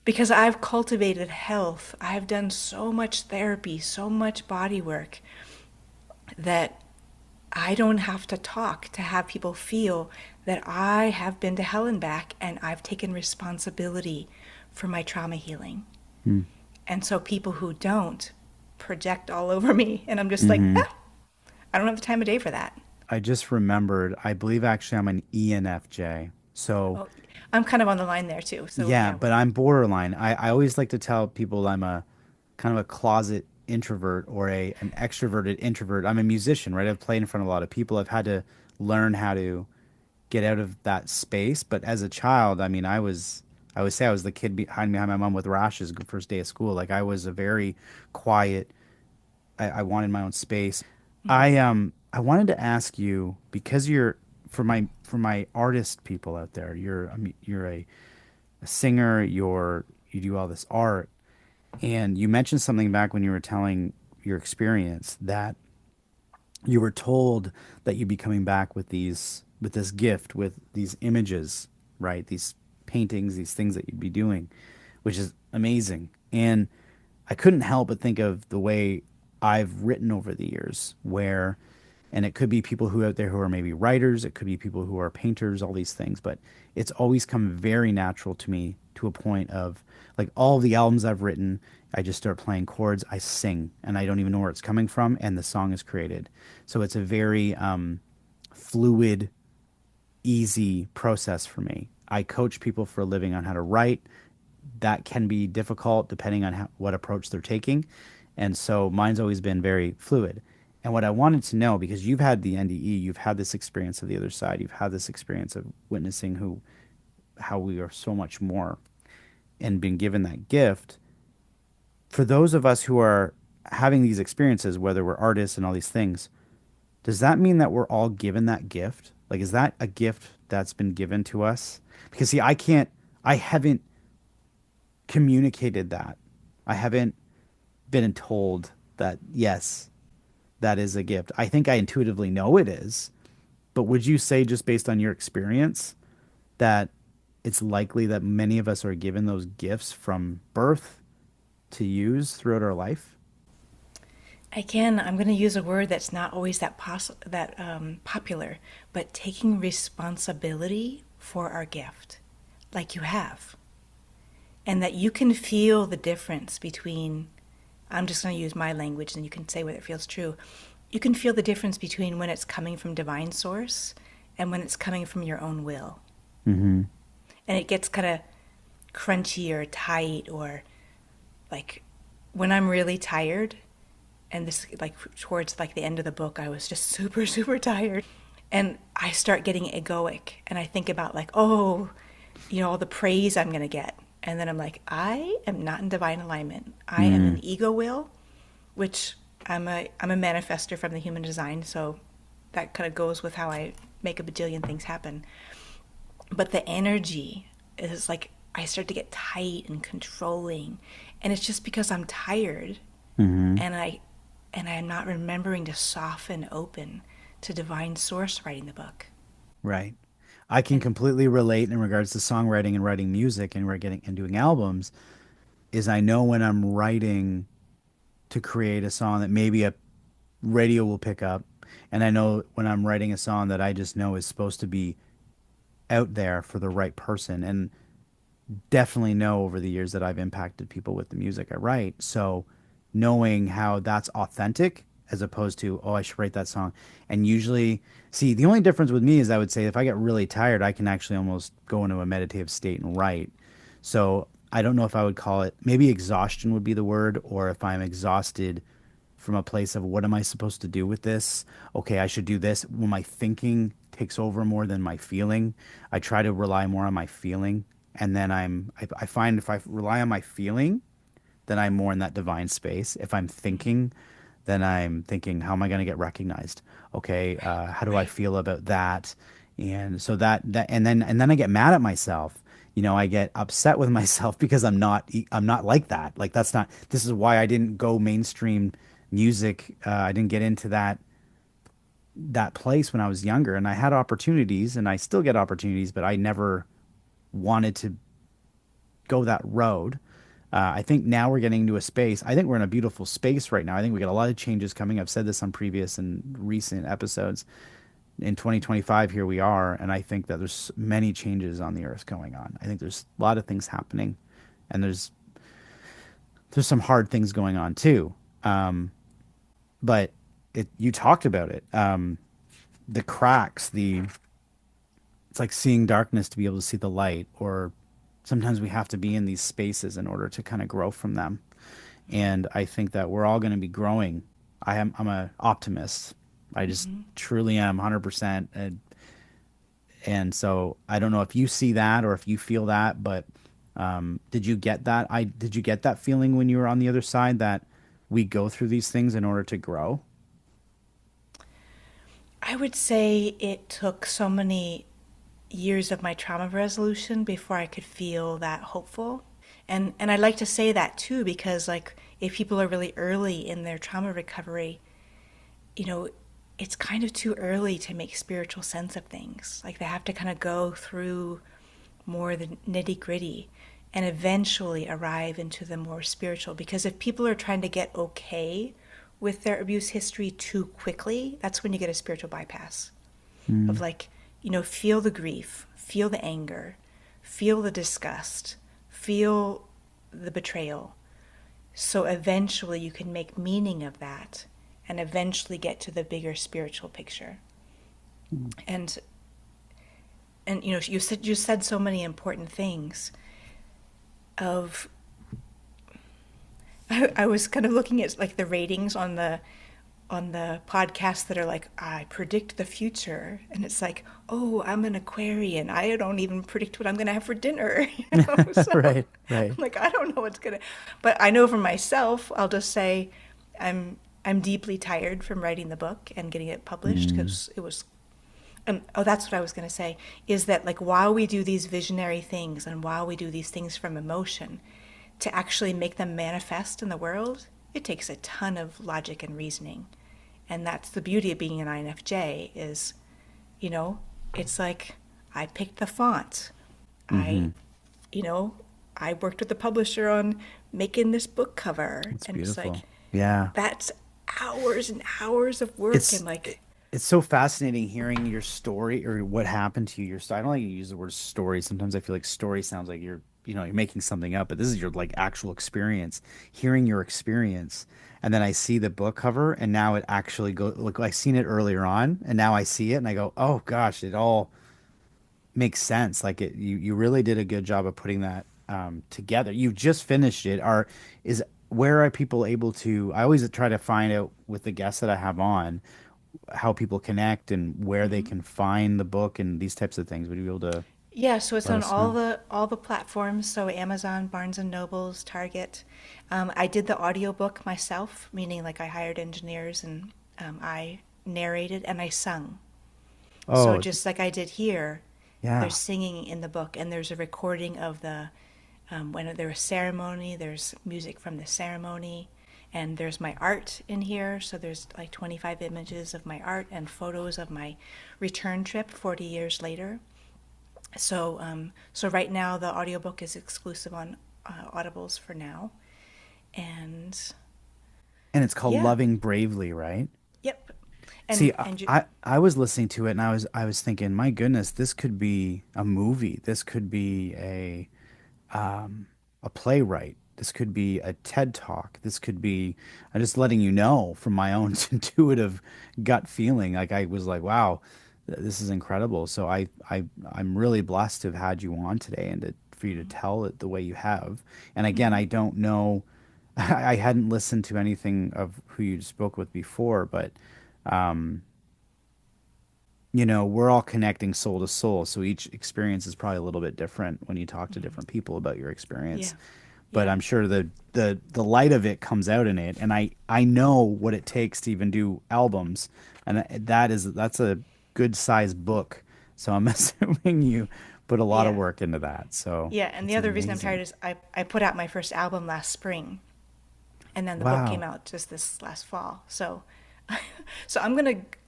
because I've cultivated health. I've done so much therapy, so much body work, that I don't have to talk to have people feel that I have been to hell and back and I've taken responsibility for my trauma healing. Mm. And so people who don't project all over me, and I'm just like, Hmm. I don't have the time of day for that. I just remembered, I believe actually I'm an ENFJ. So Oh, I'm kind of on the line there too. So yeah, yeah. but I'm borderline. I always like to tell people I'm a kind of a closet introvert or an extroverted introvert. I'm a musician, right? I've played in front of a lot of people. I've had to learn how to get out of that space. But as a child, I mean, I would say I was the kid behind my mom with rashes the first day of school. Like I was a very quiet. I wanted my own space. I wanted to ask you because you're for my artist people out there. You're a singer. You do all this art, and you mentioned something back when you were telling your experience that you were told that you'd be coming back with with this gift, with these images, right? These paintings, these things that you'd be doing, which is amazing. And I couldn't help but think of the way I've written over the years, where, and it could be people who out there who are maybe writers, it could be people who are painters, all these things, but it's always come very natural to me to a point of like all the albums I've written, I just start playing chords, I sing, and I don't even know where it's coming from, and the song is created. So it's a very fluid, easy process for me. I coach people for a living on how to write. That can be difficult depending on what approach they're taking. And so mine's always been very fluid. And what I wanted to know, because you've had the NDE, you've had this experience of the other side, you've had this experience of witnessing how we are so much more and been given that gift. For those of us who are having these experiences, whether we're artists and all these things, does that mean that we're all given that gift? Like, is that a gift that's been given to us? Because see, I haven't communicated that. I haven't been told that, yes, that is a gift. I think I intuitively know it is, but would you say, just based on your experience, that it's likely that many of us are given those gifts from birth to use throughout our life? Again, I'm going to use a word that's not always popular, but taking responsibility for our gift, like you have, and that you can feel the difference between. I'm just going to use my language, and you can say whether it feels true. You can feel the difference between when it's coming from divine source and when it's coming from your own will, Mm-hmm. and it gets kind of crunchy or tight, or like when I'm really tired, and this like towards like the end of the book I was just super tired, and I start getting egoic, and I think about like, oh, all the praise I'm going to get, and then I'm like, I am not in divine alignment. I am Mm. an ego will, which I'm a manifester from the human design, so that kind of goes with how I make a bajillion things happen. But the energy is like I start to get tight and controlling. And it's just because I'm tired Hmm. and I'm not remembering to soften open to divine source writing the book. Right. I can And completely relate in regards to songwriting and writing music and we're getting and doing albums is I know when I'm writing to create a song that maybe a radio will pick up. And I know when I'm writing a song that I just know is supposed to be out there for the right person. And definitely know over the years that I've impacted people with the music I write. So knowing how that's authentic as opposed to, oh, I should write that song. And usually, see, the only difference with me is I would say if I get really tired, I can actually almost go into a meditative state and write. So I don't know if I would call it, maybe exhaustion would be the word, or if I'm exhausted from a place of what am I supposed to do with this? Okay, I should do this. When my thinking takes over more than my feeling, I try to rely more on my feeling. And then I find if I rely on my feeling, then I'm more in that divine space. If I'm thinking, then I'm thinking, how am I going to get recognized? Okay, right, how do I right. feel about that? And so and then I get mad at myself. I get upset with myself because I'm not like that. Like that's not. This is why I didn't go mainstream music. I didn't get into that place when I was younger, and I had opportunities, and I still get opportunities, but I never wanted to go that road. I think now we're getting into a space. I think we're in a beautiful space right now. I think we got a lot of changes coming. I've said this on previous and recent episodes. In 2025, here we are, and I think that there's many changes on the earth going on. I think there's a lot of things happening, and there's some hard things going on too. But you talked about it. The cracks, it's like seeing darkness to be able to see the light, or sometimes we have to be in these spaces in order to kind of grow from them. And I think that we're all going to be growing. I'm a optimist. I just Mm-hmm. truly am 100%. And so I don't know if you see that or if you feel that, but did you get that? Did you get that feeling when you were on the other side that we go through these things in order to grow? I would say it took so many years of my trauma resolution before I could feel that hopeful. And I like to say that too because like if people are really early in their trauma recovery, you know, it's kind of too early to make spiritual sense of things. Like they have to kind of go through more the nitty gritty and eventually arrive into the more spiritual. Because if people are trying to get okay with their abuse history too quickly, that's when you get a spiritual bypass of Mm, like, feel the grief, feel the anger, feel the disgust, feel the betrayal. So eventually you can make meaning of that and eventually get to the bigger spiritual picture. mm. And you said so many important things of I was kind of looking at like the ratings on the podcasts that are like I predict the future, and it's like, oh, I'm an Aquarian, I don't even predict what I'm going to have for dinner. So Right, I'm right. like, I don't know what's going to, but I know for myself, I'll just say I'm deeply tired from writing the book and getting it published Mm, because it was. Oh, that's what I was going to say, is that like while we do these visionary things and while we do these things from emotion, to actually make them manifest in the world, it takes a ton of logic and reasoning. And that's the beauty of being an INFJ is, you know, it's like I picked the font. I, hmm. you know, I worked with the publisher on making this book cover. It's And it's like, beautiful. Yeah. that's hours and hours of work. It's And like, it's so fascinating hearing your story or what happened to you. Your story. I don't like to use the word story. Sometimes I feel like story sounds like you're making something up, but this is your like actual experience. Hearing your experience, and then I see the book cover, and now it actually go look. I seen it earlier on, and now I see it, and I go, oh gosh, it all makes sense. Like you really did a good job of putting that together. You just finished it. Where are people able to? I always try to find out with the guests that I have on how people connect and where they mhm. can find the book and these types of things. Would you be able to Yeah, so it's let on us all know? the platforms, so Amazon, Barnes and Nobles, Target. I did the audiobook myself, meaning like I hired engineers and I narrated and I sung. So Oh, just like I did here, Yeah. There's singing in the book, and there's a recording of the when there was ceremony. There's music from the ceremony, and there's my art in here. So there's like 25 images of my art and photos of my return trip 40 years later. So right now the audiobook is exclusive on Audibles for now, and And it's called yeah, Loving Bravely, right? yep, See, and you, I was listening to it and I was thinking, my goodness, this could be a movie. This could be a playwright. This could be a TED Talk. This could be, I'm just letting you know from my own intuitive gut feeling. Like I was like, wow, this is incredible. So I'm really blessed to have had you on today and for you to tell it the way you have. And again, mm-hmm, I don't know, I hadn't listened to anything of who you spoke with before, but um, we're all connecting soul to soul. So each experience is probably a little bit different when you talk to mm-hmm, different people about your yeah, experience. But yeah, I'm sure the light of it comes out in it, and I know what it takes to even do albums, and that's a good sized book. So I'm assuming you put a lot of yeah, work into that. So yeah. And the it's other reason I'm tired amazing. is I put out my first album last spring, and then the book came Wow. out just this last fall. So so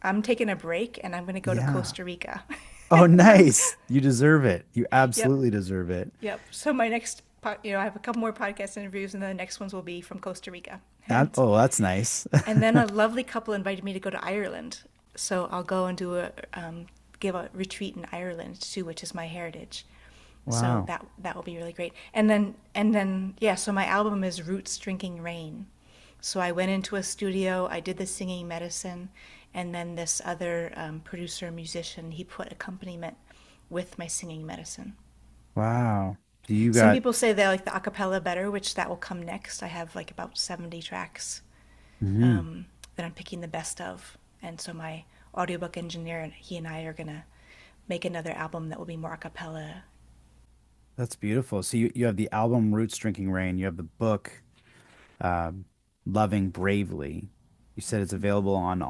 I'm taking a break, and I'm gonna go to Yeah. Costa Rica. Oh, nice. You deserve it. You Yep, absolutely deserve it. yep. So my next, I have a couple more podcast interviews, and then the next ones will be from Costa Rica, Oh, that's nice. and then a lovely couple invited me to go to Ireland. So I'll go and do give a retreat in Ireland too, which is my heritage. So Wow. that will be really great. And then yeah. So my album is Roots Drinking Rain. So I went into a studio, I did the singing medicine, and then this other producer musician, he put accompaniment with my singing medicine. Wow. Do you Some got people say they like the acapella better, which that will come next. I have like about 70 tracks Mhm. that I'm picking the best of. And so my audiobook engineer and he and I are going to make another album that will be more acapella. That's beautiful. So you have the album Roots Drinking Rain, you have the book um, Loving Bravely. You said it's available on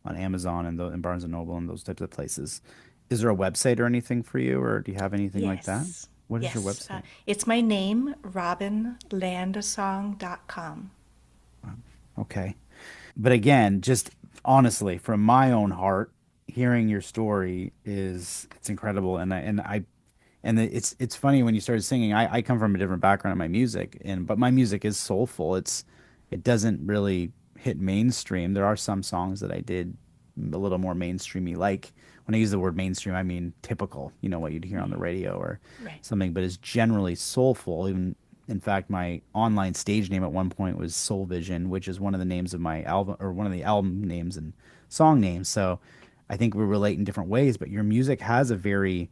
Amazon and Barnes and Noble and those types of places. Is there a website or anything for you, or do you have anything like that? Yes. What is your Yes. website? It's my name, robinlandsong.com. Okay. But again, just honestly, from my own heart, hearing your story it's incredible, it's funny when you started singing. I come from a different background in my music, but my music is soulful. It doesn't really hit mainstream. There are some songs that I did a little more mainstreamy. Like when I use the word mainstream, I mean typical. You know what you'd hear on the Mm-hmm. radio or Right. something. But it's generally soulful. Even in fact, my online stage name at one point was Soul Vision, which is one of the names of my album or one of the album names and song names. So I think we relate in different ways. But your music has a very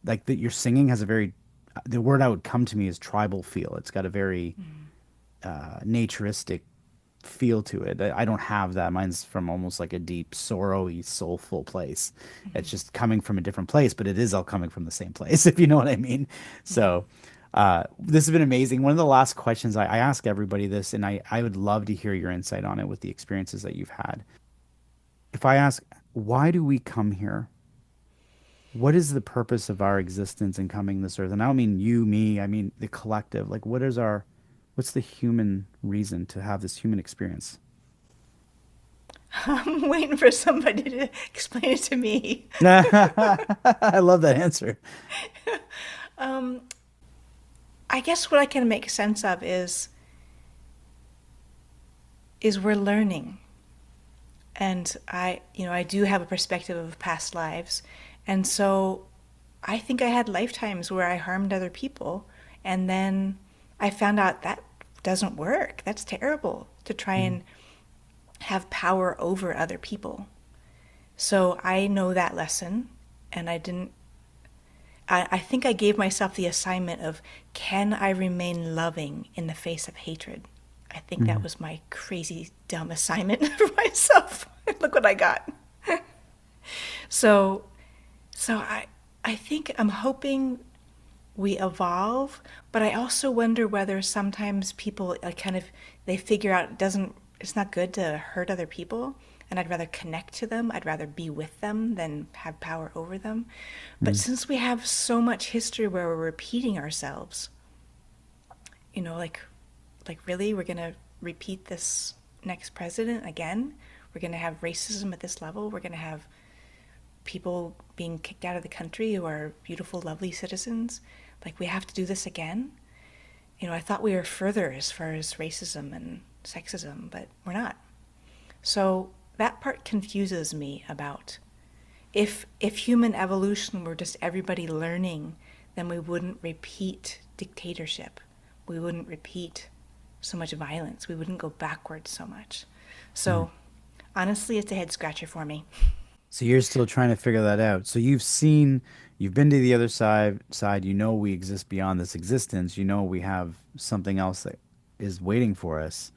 like that your singing has a very the word I would come to me is tribal feel. It's got a very Mm-hmm. naturistic feel to it. I don't have that. Mine's from almost like a deep, sorrowy, soulful place. Mm-hmm. It's just coming from a different place, but it is all coming from the same place, if you know what I mean. Mm-hmm. So, this has been amazing. One of the last questions I ask everybody this, and I would love to hear your insight on it with the experiences that you've had. If I ask, why do we come here? What is the purpose of our existence in coming this earth? And I don't mean you, me, I mean the collective. Like, what's the human reason to have this human experience? I'm waiting for somebody to explain it to me. I love that answer. I guess what I can make sense of is we're learning. And I do have a perspective of past lives. And so I think I had lifetimes where I harmed other people. And then I found out that doesn't work. That's terrible to try Mm, and have power over other people. So I know that lesson. And I didn't, I think I gave myself the assignment of can I remain loving in the face of hatred? I think that mm. was my crazy, dumb assignment for myself. Look what I got. So, so I think I'm hoping we evolve, but I also wonder whether sometimes people kind of they figure out it's not good to hurt other people. and I'd rather connect to them. I'd rather be with them than have power over them. But Mm. since we have so much history where we're repeating ourselves, like really, we're gonna repeat this next president again? We're gonna have racism at this level? We're gonna have people being kicked out of the country who are beautiful, lovely citizens? Like, we have to do this again? I thought we were further as far as racism and sexism, but we're not. So that part confuses me about if human evolution were just everybody learning, then we wouldn't repeat dictatorship. We wouldn't repeat so much violence. We wouldn't go backwards so much. Mm. So honestly, it's a head scratcher for me. So you're still trying to figure that out. So you've been to the other side, you know we exist beyond this existence, you know we have something else that is waiting for us,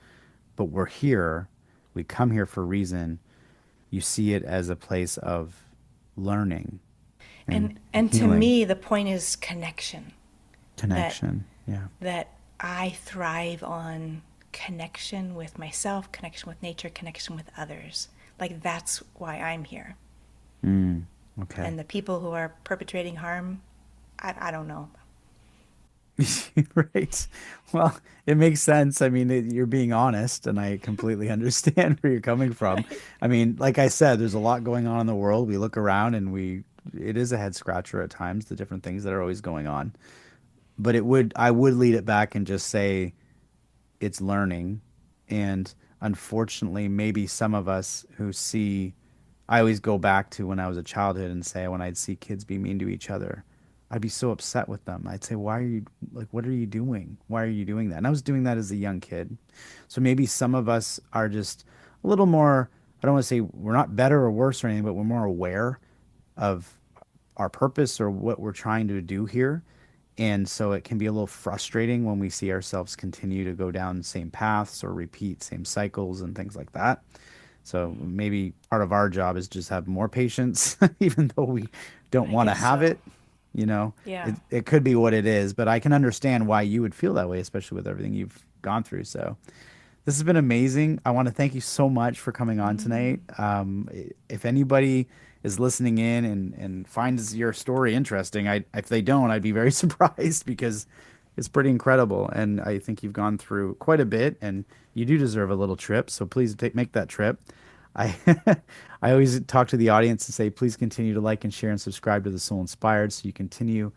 but we're here. We come here for a reason. You see it as a place of learning and And to healing, me, the point is connection. That connection. Yeah. that I thrive on connection with myself, connection with nature, connection with others. Like, that's why I'm here. Mm, okay. And the people who are perpetrating harm, I don't know. Right. Well, it makes sense. I mean, you're being honest, and I completely understand where you're coming from. Right. I mean, like I said, there's a lot going on in the world. We look around and it is a head scratcher at times, the different things that are always going on. But I would lead it back and just say it's learning. And unfortunately, maybe some of us who see, I always go back to when I was a childhood and say, when I'd see kids be mean to each other, I'd be so upset with them. I'd say, why are you, like, what are you doing? Why are you doing that? And I was doing that as a young kid. So maybe some of us are just a little more, I don't want to say we're not better or worse or anything, but we're more aware of our purpose or what we're trying to do here. And so it can be a little frustrating when we see ourselves continue to go down the same paths or repeat same cycles and things like that. So maybe part of our job is just have more patience, even though we don't I want to guess have so. it. You know, Yeah. it could be what it is, but I can understand why you would feel that way, especially with everything you've gone through. So this has been amazing. I want to thank you so much for coming on Mm, tonight. If anybody is listening in and finds your story interesting, if they don't, I'd be very surprised because it's pretty incredible. And I think you've gone through quite a bit, and you do deserve a little trip. So please make that trip. I I always talk to the audience and say, please continue to like and share and subscribe to The Soul Inspired so you continue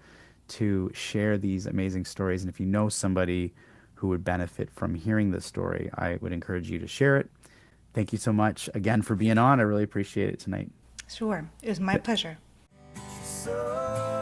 to share these amazing stories. And if you know somebody who would benefit from hearing this story, I would encourage you to share it. Thank you so much again for being on. I really appreciate it tonight. sure. It was my pleasure. So